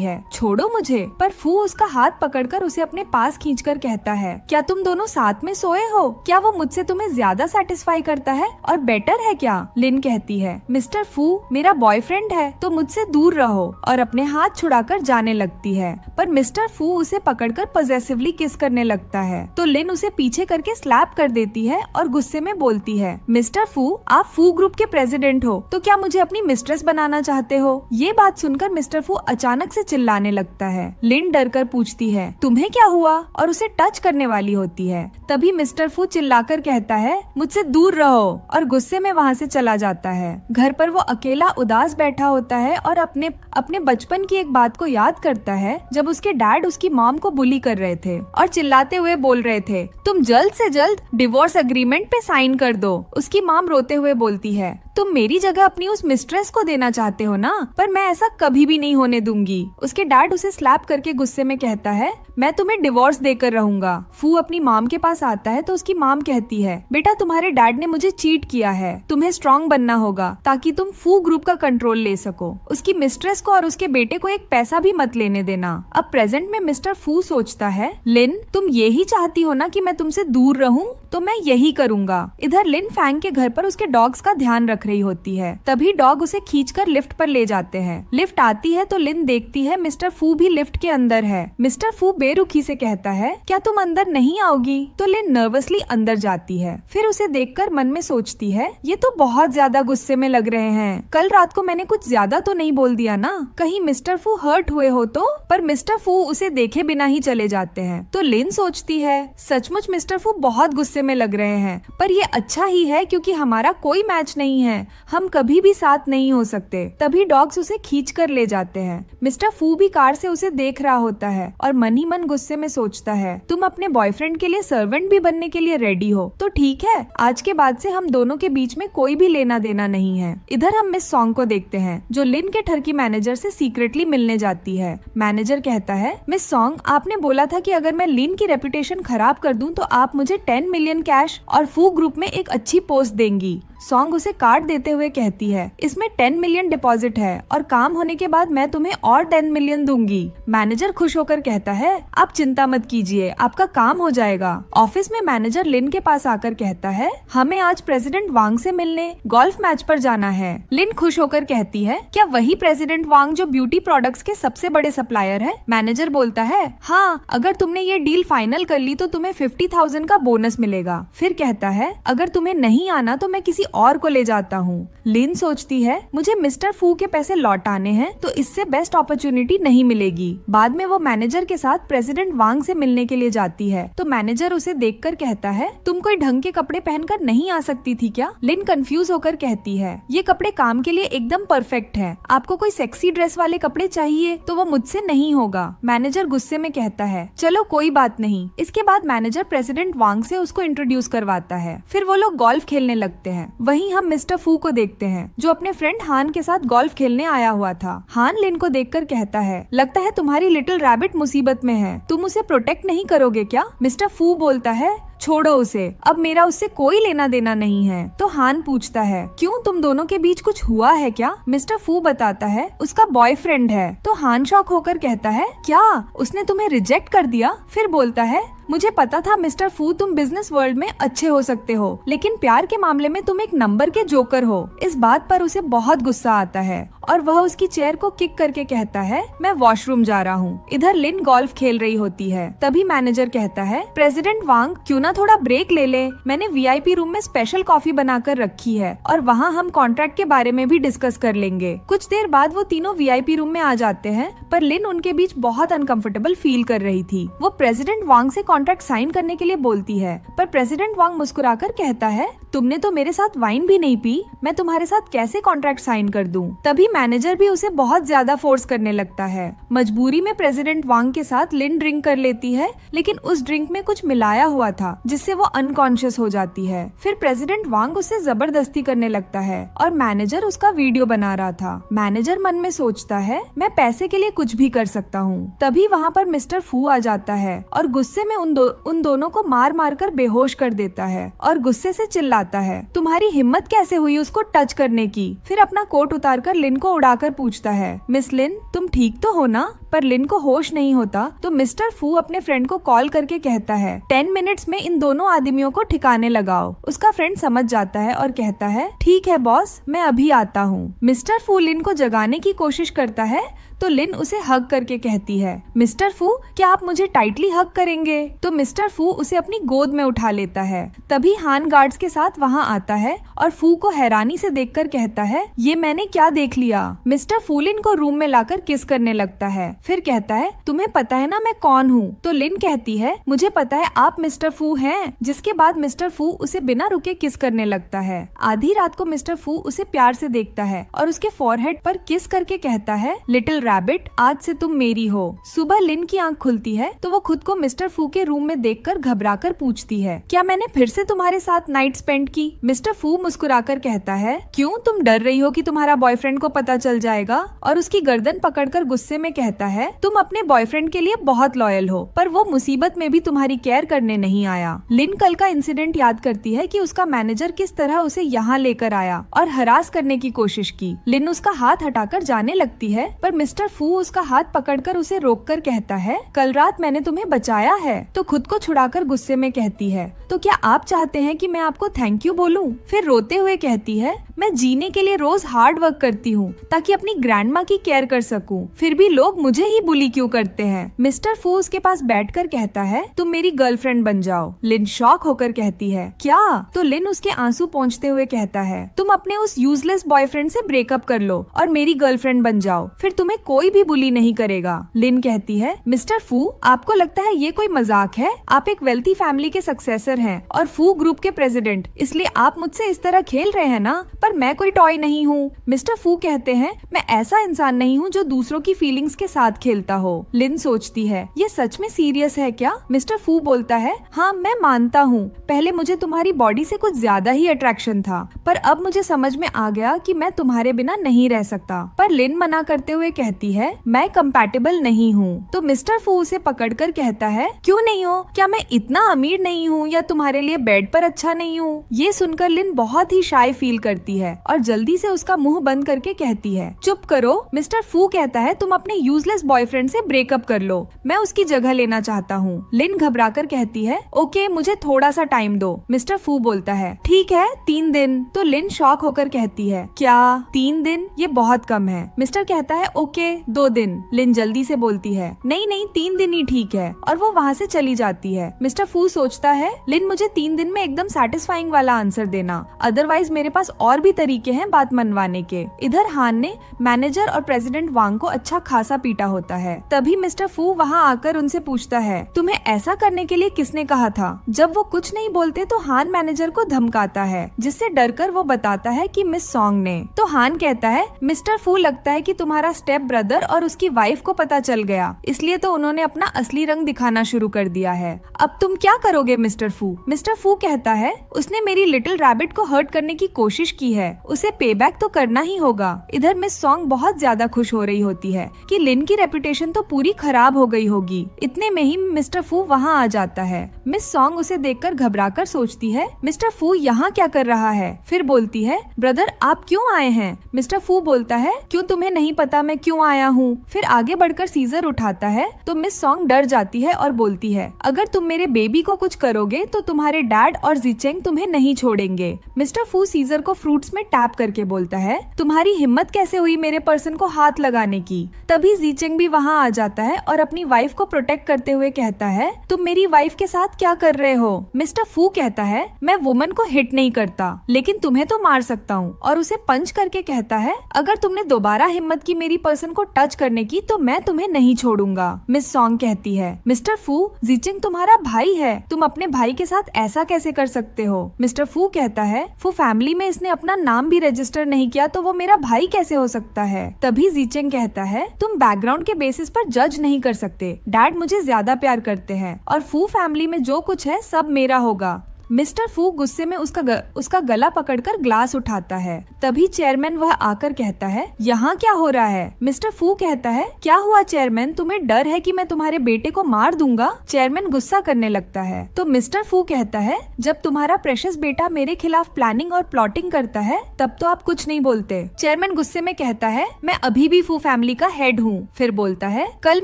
है, छोड़ो मुझे। पर फू उसका हाथ पकड़कर उसे अपने पास खींचकर कहता है, क्या तुम दोनों साथ में सोए हो? क्या वो मुझसे तुम्हें ज्यादा सेटिस्फाई करता है और बेटर है क्या? लिन कहती है, मिस्टर फू मेरा बॉयफ्रेंड है, तो मुझसे दूर रहो, और अपने हाथ छुड़ाकर जाने लगती है। पर मिस्टर फू उसे पकड़कर पॉजेसिवली किस करने लगता है, तो लिन उसे पीछे करके स्लैप कर देती है और गुस्से में बोलती है, मिस्टर फू, आप फू ग्रुप के प्रेसिडेंट हो, तो क्या मुझे अपनी मिस्ट्रेस बनाना चाहते हो? ये बात सुनकर मिस्टर फू अचानक से चिल्लाने लगता है। लिन डरकर पूछती है, तुम्हें क्या हुआ? और उसे टच करने वाली होती है। तभी मिस्टर फू चिल्लाकर कहता है, मुझसे दूर रहो, और गुस्से में वहाँ से चला जाता है। घर पर वो अकेला उदास बैठा होता है और अपने बचपन की एक बात को याद करता है, जब उसके डैड उसकी मॉम को बुली कर रहे थे और चिल्लाते हुए बोल रहे थे, तुम जल्द से जल्द डिवोर्स एग्रीमेंट पे साइन कर दो। उसकी मॉम रोते हुए बोलती है, तुम मेरी जगह अपनी उस मिस्ट्रेस को देना चाहते हो ना, पर मैं ऐसा कभी भी नहीं होने दूंगी। उसके डैड उसे स्लैप करके गुस्से में कहता है, मैं तुम्हें डिवोर्स देकर रहूंगा। फू अपनी मॉम के पास आता है तो उसकी मॉम कहती है, बेटा तुम्हारे डैड ने मुझे चीट किया है, तुम्हें स्ट्रॉन्ग बनना होगा ताकि तुम फू ग्रुप का कंट्रोल ले सको। उसकी मिस्ट्रेस को और उसके बेटे को एक पैसा भी मत लेने देना। अब प्रेजेंट में मिस्टर फू सोचता है, लिन तुम यही चाहती हो ना कि मैं तुमसे दूर रहूं, तो मैं यही करूंगा। इधर लिन फैंग के घर पर उसके डॉग्स का ध्यान रख रही होती है। तभी डॉग उसे खींचकर लिफ्ट पर ले जाते हैं। लिफ्ट आती है तो लिन देखती है मिस्टर फू भी लिफ्ट के अंदर है। मिस्टर फू बेरुखी से कहता है, क्या तुम अंदर नहीं आओगी? तो लिन नर्वसली अंदर जाती है। फिर उसे देखकर मन में सोचती है, ये तो बहुत ज्यादा गुस्से में लग रहे हैं। कल रात को मैंने कुछ ज्यादा तो नहीं बोल दिया ना? कहीं मिस्टर फू हर्ट हुए हो तो? पर मिस्टर फू उसे देखे बिना ही चले जाते हैं। तो लिन सोचती है, सचमुच मिस्टर फू बहुत गुस्से में लग रहे हैं, पर ये अच्छा ही है क्योंकि हमारा कोई मैच नहीं है, हम कभी भी साथ नहीं हो सकते। तभी डॉग्स उसे खींच कर ले जाते हैं। मिस्टर फू भी कार से उसे देख रहा होता है और मन ही मन गुस्से में सोचता है, तुम अपने बॉयफ्रेंड के लिए सर्वेंट भी बनने के लिए रेडी हो तो ठीक है, आज के बाद से हम दोनों के बीच में कोई भी लेना देना नहीं है। इधर हम मिस सॉन्ग को देखते हैं जो लिन के टर्की मैनेजर से सीक्रेटली मिलने जाती है। मैनेजर कहता है, मिस सॉन्ग, आपने बोला था कि अगर मैं लिन की रेपुटेशन खराब कर दूं तो आप मुझे 10 मिलियन कैश और फू ग्रुप में एक अच्छी पोस्ट देंगी। सॉन्ग उसे कार्ड देते हुए कहती है, इसमें 10 मिलियन डिपॉजिट है और काम होने के बाद मैं तुम्हें और 10 मिलियन दूंगी। मैनेजर खुश होकर कहता है, आप चिंता मत कीजिए, आपका काम हो जाएगा। ऑफिस में मैनेजर लिन के पास आकर कहता है, हमें आज प्रेसिडेंट वांग से मिलने गोल्फ मैच पर जाना है। लिन खुश होकर कहती है, क्या वही प्रेसिडेंट वांग जो ब्यूटी प्रोडक्ट्स के सबसे बड़े सप्लायर है? मैनेजर बोलता है, हाँ, अगर तुमने ये डील फाइनल कर ली तो तुम्हें 50,000 का बोनस मिलेगा। फिर कहता है, अगर तुम्हें नहीं आना तो मैं किसी और को ले जाता हूँ। लिन सोचती है, मुझे मिस्टर फू के पैसे लौटाने हैं तो इससे बेस्ट अपॉर्चुनिटी नहीं मिलेगी। बाद में वो मैनेजर के साथ प्रेसिडेंट वांग से मिलने के लिए जाती है तो मैनेजर उसे देखकर कहता है, तुम कोई ढंग के कपड़े पहनकर नहीं आ सकती थी क्या? लिन कंफ्यूज होकर कहती है, ये कपड़े काम के लिए एकदम परफेक्ट है, आपको कोई सेक्सी ड्रेस वाले कपड़े चाहिए तो वो मुझसे नहीं होगा। मैनेजर गुस्से में कहता है, चलो कोई बात नहीं। इसके बाद मैनेजर प्रेसिडेंट वांग से उसको इंट्रोड्यूस करवाता है। फिर वो लोग गोल्फ खेलने लगते हैं। वहीं हम मिस्टर फू को देखते हैं जो अपने फ्रेंड हान के साथ गोल्फ खेलने आया हुआ था। हान लिन को देखकर कहता है, लगता है तुम्हारी लिटिल रैबिट मुसीबत में है, तुम उसे प्रोटेक्ट नहीं करोगे क्या? मिस्टर फू बोलता है, छोड़ो उसे, अब मेरा उससे कोई लेना देना नहीं है। तो हान पूछता है क्यों, तुम दोनों के बीच कुछ हुआ है क्या? मिस्टर फू बताता है उसका बॉयफ्रेंड है। तो हान शॉक होकर कहता है क्या उसने तुम्हें रिजेक्ट कर दिया? फिर बोलता है मुझे पता था मिस्टर फू तुम बिजनेस वर्ल्ड में अच्छे हो सकते हो, लेकिन प्यार के मामले में तुम एक नंबर के जोकर हो। इस बात पर उसे बहुत गुस्सा आता है और वह उसकी चेयर को किक करके कहता है मैं वॉशरूम जा रहा हूँ। इधर लिन गोल्फ खेल रही होती है। तभी मैनेजर कहता है प्रेसिडेंट वांग क्यों ना थोड़ा ब्रेक ले ले, मैंने वीआईपी रूम में स्पेशल कॉफी बनाकर रखी है और वहाँ हम कॉन्ट्रैक्ट के बारे में भी डिस्कस कर लेंगे। कुछ देर बाद वो तीनों वीआईपी रूम में आ जाते हैं, पर लिन उनके बीच बहुत अनकंफर्टेबल फील कर रही थी। वो प्रेसिडेंट वांग से कॉन्ट्रैक्ट साइन करने के लिए बोलती है, पर प्रेसिडेंट वांग मुस्कुराकर कहता है तुमने तो मेरे साथ वाइन भी नहीं पी, मैं तुम्हारे साथ कैसे कॉन्ट्रैक्ट साइन कर दूं? तभी मैनेजर भी उसे बहुत ज्यादा फोर्स करने लगता है। मजबूरी में प्रेसिडेंट वांग के साथ लिन ड्रिंक कर लेती है, लेकिन उस ड्रिंक में कुछ मिलाया हुआ था जिससे वो अनकॉन्शियस हो जाती है। फिर प्रेसिडेंट वांग उससे जबरदस्ती करने लगता है और मैनेजर उसका वीडियो बना रहा था। मैनेजर मन में सोचता है मैं पैसे के लिए कुछ भी कर सकता हूँ। तभी वहाँ पर मिस्टर फू आ जाता है और गुस्से में उन दोनों को मार मार कर बेहोश कर देता है और गुस्से से चिल्लाता है तुम्हारी हिम्मत कैसे हुई उसको टच करने की? फिर अपना कोट उतारकर लिन को उड़ाकर पूछता है मिस लिन तुम ठीक तो हो ना? पर लिन को होश नहीं होता तो मिस्टर फू अपने फ्रेंड को कॉल करके कहता है 10 मिनट्स में इन दोनों आदमियों को ठिकाने लगाओ। उसका फ्रेंड समझ जाता है और कहता है ठीक है बॉस, मैं अभी आता हूँ। मिस्टर फू लिन को जगाने की कोशिश करता है तो लिन उसे हग करके कहती है मिस्टर फू क्या आप मुझे टाइटली हग करेंगे? तो मिस्टर फू उसे अपनी गोद में उठा लेता है। तभी हान गार्ड्स के साथ वहाँ आता है और फू को हैरानी से देखकर कहता है ये मैंने क्या देख लिया? मिस्टर फू लिन को रूम में लाकर किस करने लगता है। फिर कहता है तुम्हें पता है ना मैं कौन हूँ? तो लिन कहती है मुझे पता है आप मिस्टर फू हैं। जिसके बाद मिस्टर फू उसे बिना रुके किस करने लगता है। आधी रात को मिस्टर फू उसे प्यार से देखता है और उसके फॉरहेड पर किस करके कहता है लिटिल रैबिट आज से तुम मेरी हो। सुबह लिन की आंख खुलती है तो वो खुद को मिस्टर फू के रूम में देखकर घबराकर पूछती है क्या मैंने फिर से तुम्हारे साथ नाइट स्पेंड की? मिस्टर फू मुस्कुराकर कहता है क्यों तुम डर रही हो कि तुम्हारा बॉयफ्रेंड को पता चल जाएगा? और उसकी गर्दन पकड़कर गुस्से में कहता है तुम अपने बॉयफ्रेंड के लिए बहुत लॉयल हो, पर वो मुसीबत में भी तुम्हारी केयर करने नहीं आया। लिन कल का इंसिडेंट याद करती है कि उसका मैनेजर किस तरह उसे यहाँ लेकर आया और हरास करने की कोशिश की। लिन उसका हाथ हटाकर जाने लगती है, पर मिस्टर फू उसका हाथ पकड़कर उसे रोककर कहता है कल रात मैंने तुम्हें बचाया है। तो खुद को छुड़ाकर गुस्से में कहती है तो क्या आप चाहते हैं कि मैं आपको थैंक यू बोलूं? फिर रोते हुए कहती है मैं जीने के लिए रोज हार्ड वर्क करती हूँ ताकि अपनी ग्रैंडमा की केयर कर सकूं, फिर भी लोग मुझे ही बुली क्यों करते हैं? मिस्टर फू उसके पास बैठकर कहता है तुम मेरी गर्लफ्रेंड बन जाओ। लिन शॉक होकर कहती है क्या? तो लिन उसके आंसू पोंछते हुए कहता है तुम अपने उस यूजलेस बॉयफ्रेंड से ब्रेकअप कर लो और मेरी गर्लफ्रेंड बन जाओ, फिर तुम्हें कोई भी बुली नहीं करेगा। लिन कहती है मिस्टर फू आपको लगता है ये कोई मजाक है? आप एक वेल्थी फैमिली के सक्सेसर हैं और फू ग्रुप के प्रेसिडेंट, इसलिए आप मुझसे इस तरह खेल रहे हैं ना? पर मैं कोई टॉय नहीं हूँ। मिस्टर फू कहते हैं मैं ऐसा इंसान नहीं हूँ जो दूसरों की फीलिंग्स के साथ खेलता हो। लिन सोचती है ये सच में सीरियस है क्या? मिस्टर फू बोलता है हाँ मैं मानता हूँ पहले मुझे तुम्हारी बॉडी से कुछ ज्यादा ही अट्रैक्शन था, पर अब मुझे समझ में आ गया कि मैं तुम्हारे बिना नहीं रह सकता। पर लिन मना करते हुए कहती है मैं कंपैटिबल नहीं हूँ। तो मिस्टर फू उसे पकड़कर कहता है क्यों नहीं हो? क्या मैं इतना अमीर नहीं हूँ या तुम्हारे लिए बेड पर अच्छा नहीं हूँ? ये सुनकर लिन बहुत ही शाय फील करती है और जल्दी से उसका मुंह बंद करके कहती है चुप करो। मिस्टर फू कहता है तुम अपने यूजलेस बॉयफ्रेंड से ब्रेकअप कर लो, मैं उसकी जगह लेना चाहता हूँ। लिन घबराकर कहती है ओके मुझे थोड़ा सा टाइम दो। मिस्टर फू बोलता है ठीक है 3 दिन। तो लिन शॉक होकर कहती है क्या 3 दिन? ये बहुत कम है। मिस्टर कहता है ओके 2 दिन। लिन जल्दी से बोलती है नहीं नहीं 3 दिन ही ठीक है, और वो वहाँ से चली जाती है। मिस्टर फू सोचता है लिन मुझे 3 दिन में एकदम सेटिस्फाइंग वाला आंसर देना, अदरवाइज मेरे पास और भी तरीके हैं बात मनवाने के। इधर हान ने मैनेजर और प्रेसिडेंट वांग को अच्छा खासा पीटा होता है। तभी मिस्टर फू वहाँ आकर उनसे पूछता है तुम्हें ऐसा करने के लिए किसने कहा था? जब वो कुछ नहीं बोलते तो हान मैनेजर को धमकाता है, जिससे डरकर वो बताता है कि मिस सॉन्ग ने। तो हान कहता है मिस्टर फू लगता है कि तुम्हारा स्टेप ब्रदर और उसकी वाइफ को पता चल गया, इसलिए तो उन्होंने अपना असली रंग दिखाना शुरू कर दिया है। अब तुम क्या करोगे मिस्टर फू? मिस्टर फू कहता है उसने मेरी लिटिल रैबिट को हर्ट करने की कोशिश की की है, उसे पे बैक तो करना ही होगा। इधर मिस सॉन्ग बहुत ज्यादा खुश हो रही होती है कि लिन की रेपुटेशन तो पूरी खराब हो गई होगी। इतने में ही मिस्टर फू वहाँ आ जाता है। मिस सॉन्ग उसे देखकर घबराकर सोचती है, मिस्टर फू यहाँ क्या कर रहा है। फिर बोलती है, ब्रदर आप क्यों आए हैं। मिस्टर फू बोलता है, क्यों तुम्हें नहीं पता मैं क्यों आया हूँ। फिर आगे बढ़कर सीजर उठाता है तो मिस सॉन्ग डर जाती है और बोलती है, अगर तुम मेरे बेबी को कुछ करोगे तो तुम्हारे डैड और जीचेंग तुम्हें नहीं छोड़ेंगे। मिस्टर फू सीजर को फ्रूट्स में टैप करके बोलता है, तुम्हारी हिम्मत कैसे हुई मेरे पर्सन को हाथ लगाने की। तभी जीचेंग भी वहाँ आ जाता है और अपनी वाइफ को प्रोटेक्ट करते हुए कहता है, तुम मेरी वाइफ के साथ क्या कर रहे हो। मिस्टर फू कहता है, मैं वुमन को हिट नहीं करता लेकिन तुम्हें तो मार सकता हूँ, और उसे पंच करके कहता है, अगर तुमने दोबारा हिम्मत की मेरी पर्सन को टच करने की तो मैं तुम्हें नहीं छोड़ूंगा। मिस सॉन्ग कहती है, मिस्टर फू जीचेंग तुम्हारा भाई है, तुम अपने भाई के साथ ऐसा कैसे कर सकते हो। मिस्टर फू कहता है, फू फैमिली में इसने अपना नाम भी रजिस्टर नहीं किया तो वो मेरा भाई कैसे हो सकता है। तभी जीचेंग कहता है, तुम बैकग्राउंड के बेसिस पर जज नहीं कर सकते, डैड मुझे ज्यादा प्यार करते हैं और फू फैमिली में जो कुछ है सब मेरा होगा। मिस्टर फू गुस्से में उसका गला पकड़कर ग्लास उठाता है। तभी चेयरमैन वह आकर कहता है, यहाँ क्या हो रहा है। मिस्टर फू कहता है, क्या हुआ चेयरमैन, तुम्हें डर है कि मैं तुम्हारे बेटे को मार दूंगा। चेयरमैन गुस्सा करने लगता है तो मिस्टर फू कहता है, जब तुम्हारा प्रेशियस बेटा मेरे खिलाफ प्लानिंग और प्लॉटिंग करता है तब तो आप कुछ नहीं बोलते। चेयरमैन गुस्से में कहता है, मैं अभी भी फू फैमिली का हेड हूँ। फिर बोलता है, कल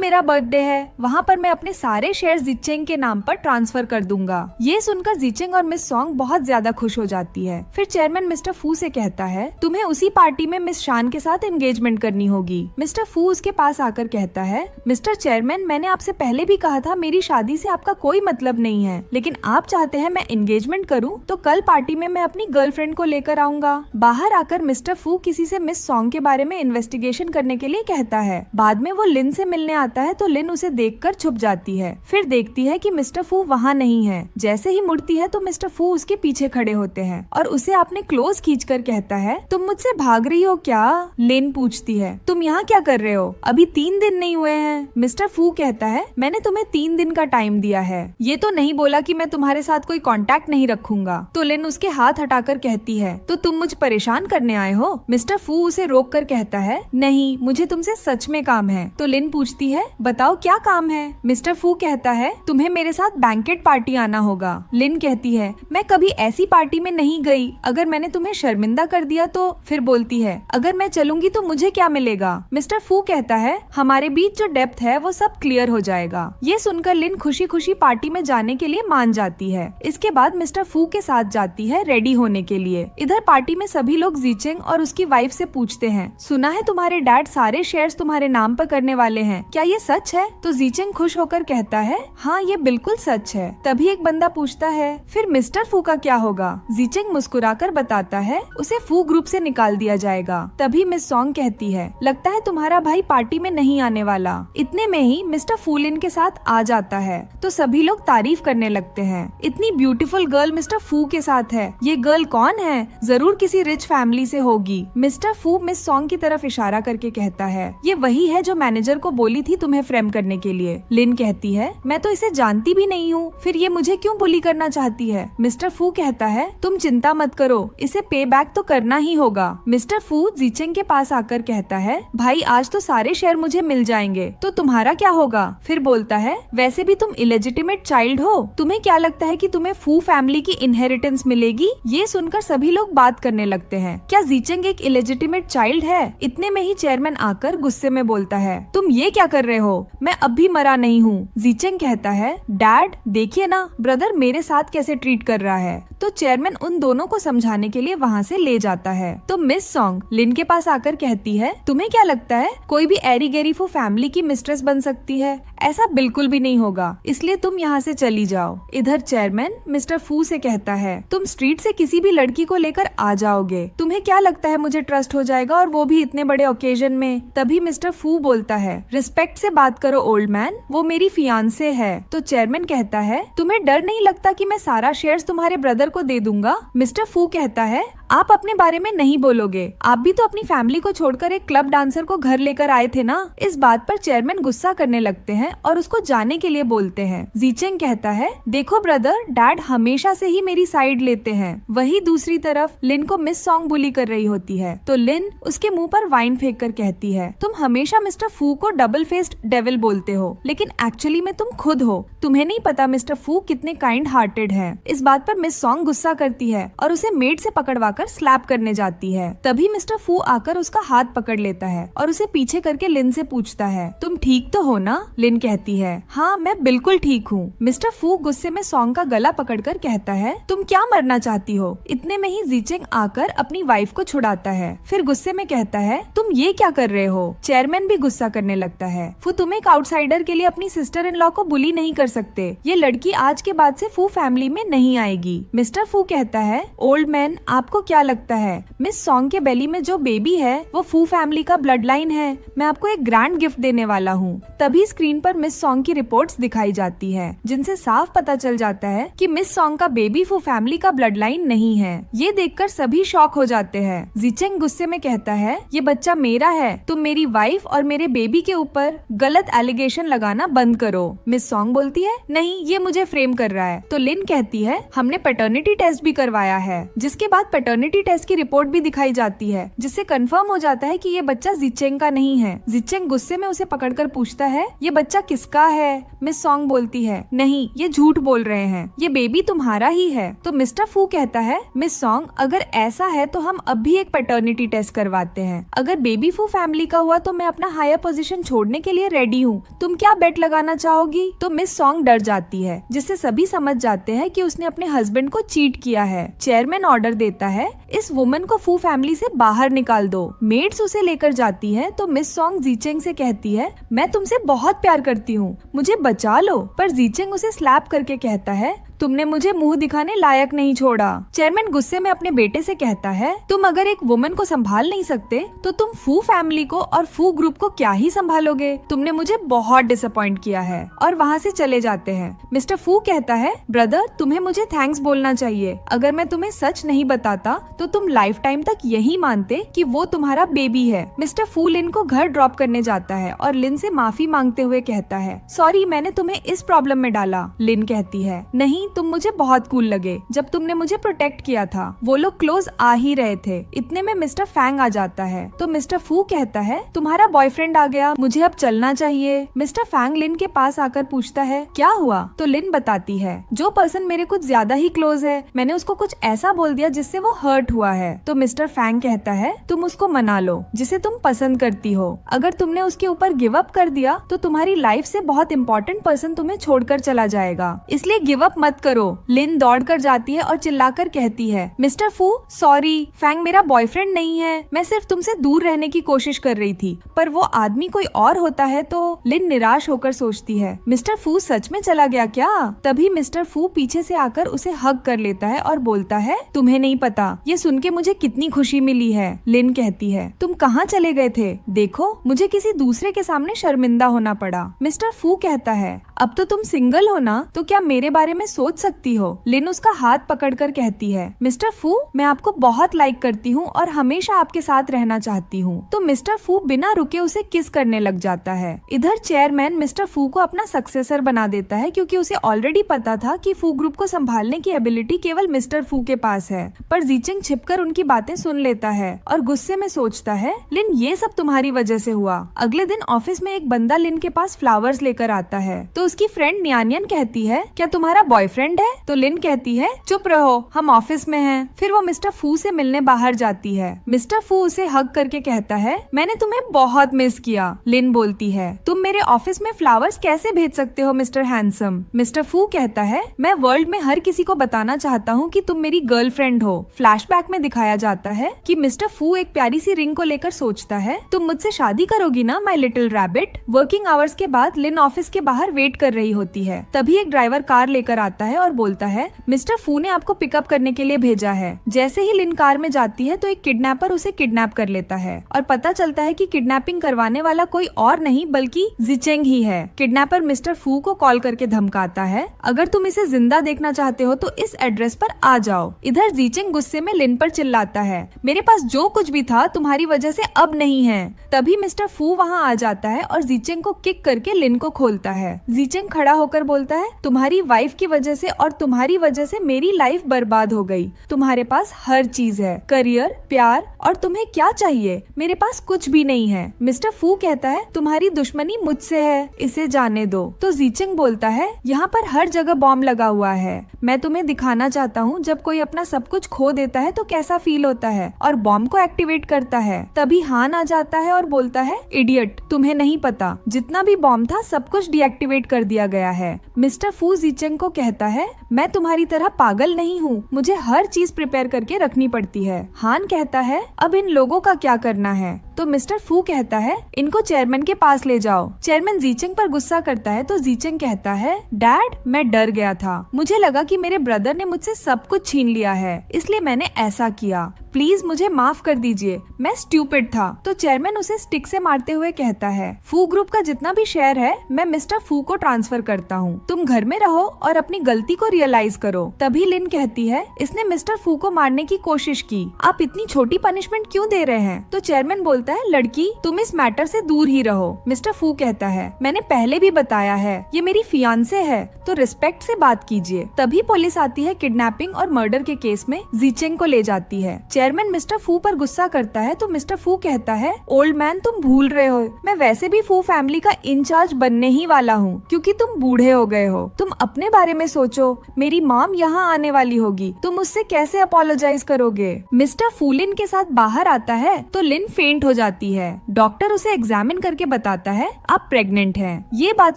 मेरा बर्थडे है, वहाँ पर मैं अपने सारे शेयर जीचेंग के नाम पर ट्रांसफर कर दूंगा। ये सुनकर जीचेंग और मिस सॉन्ग बहुत ज्यादा खुश हो जाती है। फिर चेयरमैन मिस्टर फू से कहता है, तुम्हें उसी पार्टी में मिस शान के साथ एंगेजमेंट करनी होगी। मिस्टर फू उसके पास आकर कहता है, मिस्टर चेयरमैन मैंने आपसे पहले भी कहा था मेरी शादी से आपका कोई मतलब नहीं है, लेकिन आप चाहते हैं मैं एंगेजमेंट करूं तो कल पार्टी में मैं अपनी गर्लफ्रेंड को लेकर आऊंगा। बाहर आकर मिस्टर फू किसी से मिस सॉन्ग के बारे में इन्वेस्टिगेशन करने के लिए कहता है। बाद में वो लिन से मिलने आता है तो लिन उसे देखकर छुप जाती है। फिर देखती है कि मिस्टर फू वहाँ नहीं है। जैसे ही मुड़ती है तो मिस्टर फू उसके पीछे खड़े होते हैं और उसे अपने क्लोज खींचकर कहता है, तुम मुझसे भाग रही हो क्या। लिन पूछती है, तुम यहाँ क्या कर रहे हो, अभी 3 दिन नहीं हुए हैं। मिस्टर फू कहता है, मैंने तुम्हें 3 दिन का टाइम दिया है, ये तो नहीं बोला कि मैं तुम्हारे साथ कोई कांटेक्ट नहीं रखूंगा। तो लिन उसके हाथ हटाकर कहती है, तो तुम मुझे परेशान करने आए हो। मिस्टर फू उसे रोक कर कहता है, नहीं मुझे तुमसे सच में काम है। तो लिन पूछती है, बताओ क्या काम है। मिस्टर फू कहता है, तुम्हें मेरे साथ बैंकेट पार्टी आना होगा। लिन कहती है, मैं कभी ऐसी पार्टी में नहीं गई, अगर मैंने तुम्हें शर्मिंदा कर दिया तो। फिर बोलती है, अगर मैं चलूंगी तो मुझे क्या मिलेगा। मिस्टर फू कहता है, हमारे बीच जो डेप्थ है वो सब क्लियर हो जाएगा। ये सुनकर लिन खुशी खुशी पार्टी में जाने के लिए मान जाती है। इसके बाद मिस्टर फू के साथ जाती है रेडी होने के लिए। इधर पार्टी में सभी लोग जीचेंग और उसकी वाइफ से पूछते हैं, सुना है तुम्हारे डैड सारे शेयर्स तुम्हारे नाम पर करने वाले हैं, क्या ये सच है। तो जीचेंग खुश होकर कहता है, हाँ ये बिल्कुल सच है। तभी एक बंदा पूछता है, फिर मिस्टर फू का क्या होगा। जीचेंग मुस्कुराकर बताता है, उसे फू ग्रुप से निकाल दिया जाएगा। तभी मिस सॉन्ग कहती है, लगता है तुम्हारा भाई पार्टी में नहीं आने वाला। इतने में ही मिस्टर फू लिन के साथ आ जाता है तो सभी लोग तारीफ करने लगते हैं, इतनी ब्यूटीफुल गर्ल मिस्टर फू के साथ है, ये गर्ल कौन है, जरूर किसी रिच फैमिली से होगी। मिस्टर फू मिस सॉन्ग की तरफ इशारा करके कहता है, ये वही है जो मैनेजर को बोली थी तुम्हें फ्रेम करने के लिए। लिन कहती है, मैं तो इसे जानती भी नहीं हूँ, फिर ये मुझे क्यों बुली करना चाहती है। मिस्टर फू कहता है, तुम चिंता मत करो, इसे पे बैक तो करना ही होगा। मिस्टर फू जीचेंग के पास आकर कहता है, भाई आज तो सारे शेयर मुझे मिल जाएंगे तो तुम्हारा क्या होगा। फिर बोलता है, वैसे भी तुम इलेजिटिमेट चाइल्ड हो, तुम्हें क्या लगता है कि तुम्हें फू फैमिली की इनहेरिटेंस मिलेगी। ये सुनकर सभी लोग बात करने लगते हैं, क्या जीचेंग एक इलेजिटिमेट चाइल्ड है। इतने में ही चेयरमैन आकर गुस्से में बोलता है, तुम ये क्या कर रहे हो, मैं अब भी मरा नहीं हूँ। जीचेंग कहता है, डैड देखिए ना ब्रदर मेरे साथ कैसे ट्रीट कर रहा है। तो चेयरमैन उन दोनों को समझाने के लिए वहाँ से ले जाता है। तो मिस सॉन्ग लिन के पास आकर कहती है, तुम्हें क्या लगता है कोई भी एरी गेरी फू फैमिली की मिस्ट्रेस बन सकती है। ऐसा बिल्कुल भी नहीं होगा, इसलिए तुम यहाँ से चली जाओ। इधर चेयरमैन मिस्टर फू से कहता है, तुम स्ट्रीट से किसी भी लड़की को लेकर आ जाओगे, तुम्हें क्या लगता है मुझे ट्रस्ट हो जाएगा, और वो भी इतने बड़े ओकेजन में। तभी मिस्टर फू बोलता है, रिस्पेक्ट से बात करो ओल्ड मैन, वो मेरी फियांसे है। तो चेयरमैन कहता है, तुम्हें डर नहीं लगता कि मैं सारा सारा शेयर्स तुम्हारे ब्रदर को दे दूंगा। मिस्टर फू कहता है, आप अपने बारे में नहीं बोलोगे, आप भी तो अपनी फैमिली को छोड़कर एक क्लब डांसर को घर लेकर आए थे ना। इस बात पर चेयरमैन गुस्सा करने लगते हैं और उसको जाने के लिए बोलते हैं। जीचेंग कहता है, देखो ब्रदर, डैड हमेशा से ही मेरी साइड लेते हैं। वही दूसरी तरफ लिन को मिस सॉन्ग बुली कर रही होती है तो लिन उसके मुंह पर वाइन फेंक कर कहती है, तुम हमेशा मिस्टर फू को डबल फेस्ड डेविल बोलते हो, लेकिन एक्चुअली में तुम खुद हो। तुम्हें नहीं पता मिस्टर फू कितने काइंड हार्टेड हैं। इस बात पर मिस सॉन्ग गुस्सा करती है और उसे मेड से पकड़वा कर स्लैप करने जाती है। तभी मिस्टर फू आकर उसका हाथ पकड़ लेता है और उसे पीछे करके लिन से पूछता है, तुम ठीक तो हो ना? लिन कहती है, हाँ मैं बिल्कुल ठीक हूँ। मिस्टर फू गुस्से में सॉन्ग का गला पकड़कर कहता है, तुम क्या मरना चाहती हो? इतने में ही जीचेंग आकर अपनी वाइफ को छुड़ाता है। फिर गुस्से में कहता है, तुम ये क्या कर रहे हो? चेयरमैन भी गुस्सा करने लगता है। फू, तुम एक आउटसाइडर के लिए अपनी सिस्टर इन लॉ को बुली नहीं कर सकते। ये लड़की आज के बाद से फू फैमिली में नहीं आएगी। मिस्टर फू कहता है, ओल्ड मैन आपको क्या लगता है मिस सॉन्ग के बेली में जो बेबी है वो फू फैमिली का ब्लड लाइन है? मैं आपको एक ग्रैंड गिफ्ट देने वाला हूँ। तभी स्क्रीन पर मिस सॉन्ग की रिपोर्ट्स दिखाई जाती है जिनसे साफ पता चल जाता है कि मिस सॉन्ग का बेबी फू फैमिली का ब्लड लाइन नहीं है। ये देखकर सभी शॉक हो जाते हैं। जीचेंग गुस्से में कहता है, ये बच्चा मेरा है, तुम मेरी वाइफ और मेरे बेबी के ऊपर गलत एलिगेशन लगाना बंद करो। मिस सॉन्ग बोलती है, नहीं ये मुझे फ्रेम कर रहा है। तो लिन कहती है, हमने पैटर्निटी टेस्ट भी करवाया है। जिसके बाद पैटर्निटी टेस्ट की रिपोर्ट भी दिखाई जाती है जिससे कंफर्म हो जाता है कि ये बच्चा जीचेंग का नहीं है। जीचेंग गुस्से में उसे पकड़कर पूछता है, ये बच्चा किसका है? मिस सॉन्ग बोलती है, नहीं ये झूठ बोल रहे हैं, ये बेबी तुम्हारा ही है। तो मिस्टर फू कहता है, मिस सॉन्ग अगर ऐसा है तो हम अब भी एक पैटर्निटी टेस्ट करवाते हैं। अगर बेबी फू फैमिली का हुआ तो मैं अपना हायर पोजीशन छोड़ने के लिए रेडी हूँ। तुम क्या बेट लगाना चाहोगी? तो मिस सॉन्ग डर जाती है जिससे सभी समझ जाते हैं कि उसने अपने हस्बैंड को चीट किया है। चेयरमैन ऑर्डर देता है, इस वुमन को फू फैमिली से बाहर निकाल दो। मेड्स उसे लेकर जाती है तो मिस सॉन्ग जीचेंग से कहती है, मैं तुमसे बहुत प्यार करती हूँ, मुझे बचा लो। पर जीचेंग उसे स्लैप करके कहता है, तुमने मुझे मुंह दिखाने लायक नहीं छोड़ा। चेयरमैन गुस्से में अपने बेटे से कहता है, तुम अगर एक वुमन को संभाल नहीं सकते तो तुम फू फैमिली को और फू ग्रुप को क्या ही संभालोगे? तुमने मुझे बहुत डिसअपॉइंट किया है। और वहाँ से चले जाते हैं। मिस्टर फू कहता है, ब्रदर तुम्हें मुझे थैंक्स बोलना चाहिए। अगर मैं तुम्हें सच नहीं बताता तो तुम लाइफ टाइम तक यही मानते कि वो तुम्हारा बेबी है। मिस्टर फू लिन को घर ड्रॉप करने जाता है और लिन से माफी मांगते हुए कहता है, सॉरी मैंने तुम्हें इस प्रॉब्लम में डाला। लिन कहती है, नहीं तुम मुझे बहुत कूल लगे जब तुमने मुझे प्रोटेक्ट किया था। वो लोग क्लोज आ ही रहे थे। इतने में मिस्टर फैंग आ जाता है तो मिस्टर फू कहता है, तुम्हारा बॉयफ्रेंड आ गया, मुझे अब चलना चाहिए। मिस्टर फैंग लिन के पास आकर पूछता है, क्या हुआ? तो लिन बताती है, जो पर्सन मेरे कुछ ज्यादा ही क्लोज है, मैंने उसको कुछ ऐसा बोल दिया जिससे वो हर्ट हुआ है। तो मिस्टर फैंग कहता है, तुम उसको मना लो जिसे तुम पसंद करती हो। अगर तुमने उसके ऊपर गिव अप कर दिया तो तुम्हारी लाइफ से बहुत इंपॉर्टेंट पर्सन तुम्हें छोड़कर चला जाएगा, इसलिए गिव अप मत करो। लिन दौड़कर जाती है और चिल्लाकर कहती है, मिस्टर फू सॉरी, फैंग मेरा बॉयफ्रेंड नहीं है, मैं सिर्फ तुमसे दूर रहने की कोशिश कर रही थी। पर वो आदमी कोई और होता है तो लिन निराश होकर सोचती है, मिस्टर फू सच में चला गया क्या? तभी मिस्टर फू पीछे से आकर उसे हग कर लेता है और बोलता है, तुम्हें नहीं पता ये सुन के मुझे कितनी खुशी मिली है। लिन कहती है, तुम कहाँ चले गए थे? देखो मुझे किसी दूसरे के सामने शर्मिंदा होना पड़ा। मिस्टर फू कहता है, अब तो तुम सिंगल हो ना, तो क्या मेरे बारे में सोच सकती हो? लिन उसका हाथ पकड़कर कहती है, मिस्टर फू मैं आपको बहुत लाइक करती हूँ और हमेशा आपके साथ रहना चाहती हूँ। तो मिस्टर फू बिना रुके उसे किस करने लग जाता है। इधर चेयरमैन मिस्टर फू को अपना सक्सेसर बना देता है क्योंकि उसे ऑलरेडी पता था कि फू ग्रुप को संभालने की एबिलिटी केवल मिस्टर फू के पास है। पर जीचेंग छिपकर उनकी बातें सुन लेता है और गुस्से में सोचता है, लिन ये सब तुम्हारी वजह से हुआ। अगले दिन ऑफिस में एक बंदा लिन के पास फ्लावर्स लेकर आता है तो उसकी फ्रेंड न्यानियन कहती है, क्या तुम्हारा बॉयफ्रेंड है? तो लिन कहती है, चुप रहो हम ऑफिस में हैं। फिर वो मिस्टर फू से मिलने बाहर जाती है। मिस्टर फू उसे हग करके कहता है, मैंने तुम्हें बहुत मिस किया। लिन बोलती है, तुम मेरे ऑफिस में फ्लावर्स कैसे भेज सकते हो मिस्टर हैंडसम? मिस्टर फू कहता है, मैं वर्ल्ड में हर किसी को बताना चाहता हूँ कि तुम मेरी गर्लफ्रेंड हो। फ्लैशबैक में दिखाया जाता है कि मिस्टर फू एक प्यारी सी रिंग को लेकर सोचता है, तुम मुझसे शादी करोगी ना my little rabbit? Working hours के बाद लिन ऑफिस के बाहर वेट कर रही होती है। तभी एक ड्राइवर कार लेकर आता है और बोलता है मिस्टर फू ने आपको पिकअप करने के लिए भेजा है। जैसे ही लिन कार में जाती है तो एक किडनैपर उसे किडनैप कर लेता है और पता चलता है कि किडनैपिंग करवाने वाला कोई और नहीं बल्कि जिचेंग ही है। किडनैपर मिस्टर फू को कॉल करके धमकाता है, अगर तुम इसे जिंदा देखना चाहते हो तो इस एड्रेस पर आ जाओ। इधर जिचेंग गुस्से में लिन पर चिल्लाता है, मेरे पास जो कुछ भी था तुम्हारी वजह से अब नहीं है। तभी मिस्टर फू वहाँ आ जाता है और जिचेंग को किक करके लिन को खोलता है। जिचेंग खड़ा होकर बोलता है, तुम्हारी वाइफ की वजह से और तुम्हारी वजह से मेरी लाइफ बर्बाद हो गई। तुम्हारे पास हर चीज है, करियर, प्यार, और तुम्हें क्या चाहिए? मेरे पास कुछ भी नहीं है। मिस्टर फू कहता है, तुम्हारी दुश्मनी मुझसे है, इसे जाने दो। तो जिचेंग बोलता है, यहाँ पर हर जगह बॉम्ब लगा हुआ है। मैं तुम्हें दिखाना चाहता हूँ जब कोई अपना सब कुछ खो देता है तो कैसा फील होता है, और बॉम्ब को एक्टिवेट करता है। तभी हान आ जाता है और बोलता है, इडियट, तुम्हें नहीं पता, जितना भी बॉम्ब था सब कुछ डीएक्टिवेट कर दिया गया है। मिस्टर फू जिचेंग को कहता है, मैं तुम्हारी तरह पागल नहीं हूँ, मुझे हर चीज प्रिपेयर करके रखनी पड़ती है। हान कहता है, अब इन लोगों का क्या करना है? तो मिस्टर फू कहता है, इनको चेयरमैन के पास ले जाओ। चेयरमैन जिचेंग पर गुस्सा करता है तो जिचेंग कहता है, डैड, मैं डर गया था, मुझे लगा कि मेरे ब्रदर ने मुझसे सब कुछ छीन लिया है, इसलिए मैंने ऐसा किया। प्लीज मुझे माफ कर दीजिए, मैं स्टूपिड था। तो चेयरमैन उसे स्टिक से मारते हुए कहता है, फू ग्रुप का जितना भी शेयर है मैं मिस्टर फू को ट्रांसफर करता हूँ, तुम घर में रहो और अपनी गलती को रियलाइज करो। तभी लिन कहती है, इसने मिस्टर फू को मारने की कोशिश की, आप इतनी छोटी पनिशमेंट क्यों दे रहे हैं? तो चेयरमैन बोलता है, लड़की, तुम इस मैटर से दूर ही रहो। मिस्टर फू कहता है, मैंने पहले भी बताया है, ये मेरी फियांसे है, तो रिस्पेक्ट से बात कीजिए। तभी पुलिस आती है किडनैपिंग और मर्डर के केस में जिचेंग को ले जाती है। चेयरमैन मिस्टर फू पर गुस्सा करता है तो मिस्टर फू कहता है, ओल्ड मैन, तुम भूल रहे हो, मैं वैसे भी फू फैमिली का इंचार्ज बनने ही वाला हूँ, क्योंकि तुम बूढ़े हो गए हो। तुम अपने बारे में सोचो, मेरी मॉम यहाँ आने वाली होगी, तुम उससे कैसे अपोलोजाइज करोगे? मिस्टर फू लिन के साथ बाहर आता है तो लिन फेंट हो जाती है। डॉक्टर उसे एग्जामिन करके बताता है, आप प्रेग्नेंट हैं। ये बात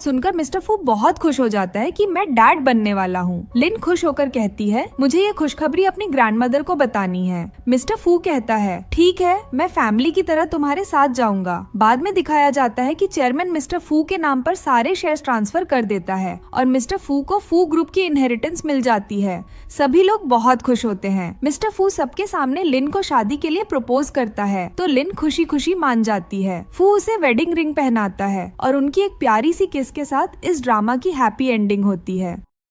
सुनकर मिस्टर फू बहुत खुश हो जाता है कि मैं डैड बनने वाला हूँ। लिन खुश होकर कहती है, मुझे ये खुशखबरी अपनी ग्रैंडमदर को बतानी है। मिस्टर फू कहता है, ठीक है, मैं फैमिली की तरह तुम्हारे साथ जाऊंगा। बाद में दिखाया जाता है कि चेयरमैन मिस्टर फू के नाम पर सारे शेयर्स ट्रांसफर कर देता है और मिस्टर फू को फू ग्रुप की इनहेरिटेंस मिल जाती है। सभी लोग बहुत खुश होते हैं। मिस्टर फू सबके सामने लिन को शादी के लिए प्रपोज करता है तो लिन खुशी खुशी मान जाती है। फू उसे वेडिंग रिंग पहनाता है और उनकी एक प्यारी सी किस के साथ इस ड्रामा की हैप्पी एंडिंग होती है।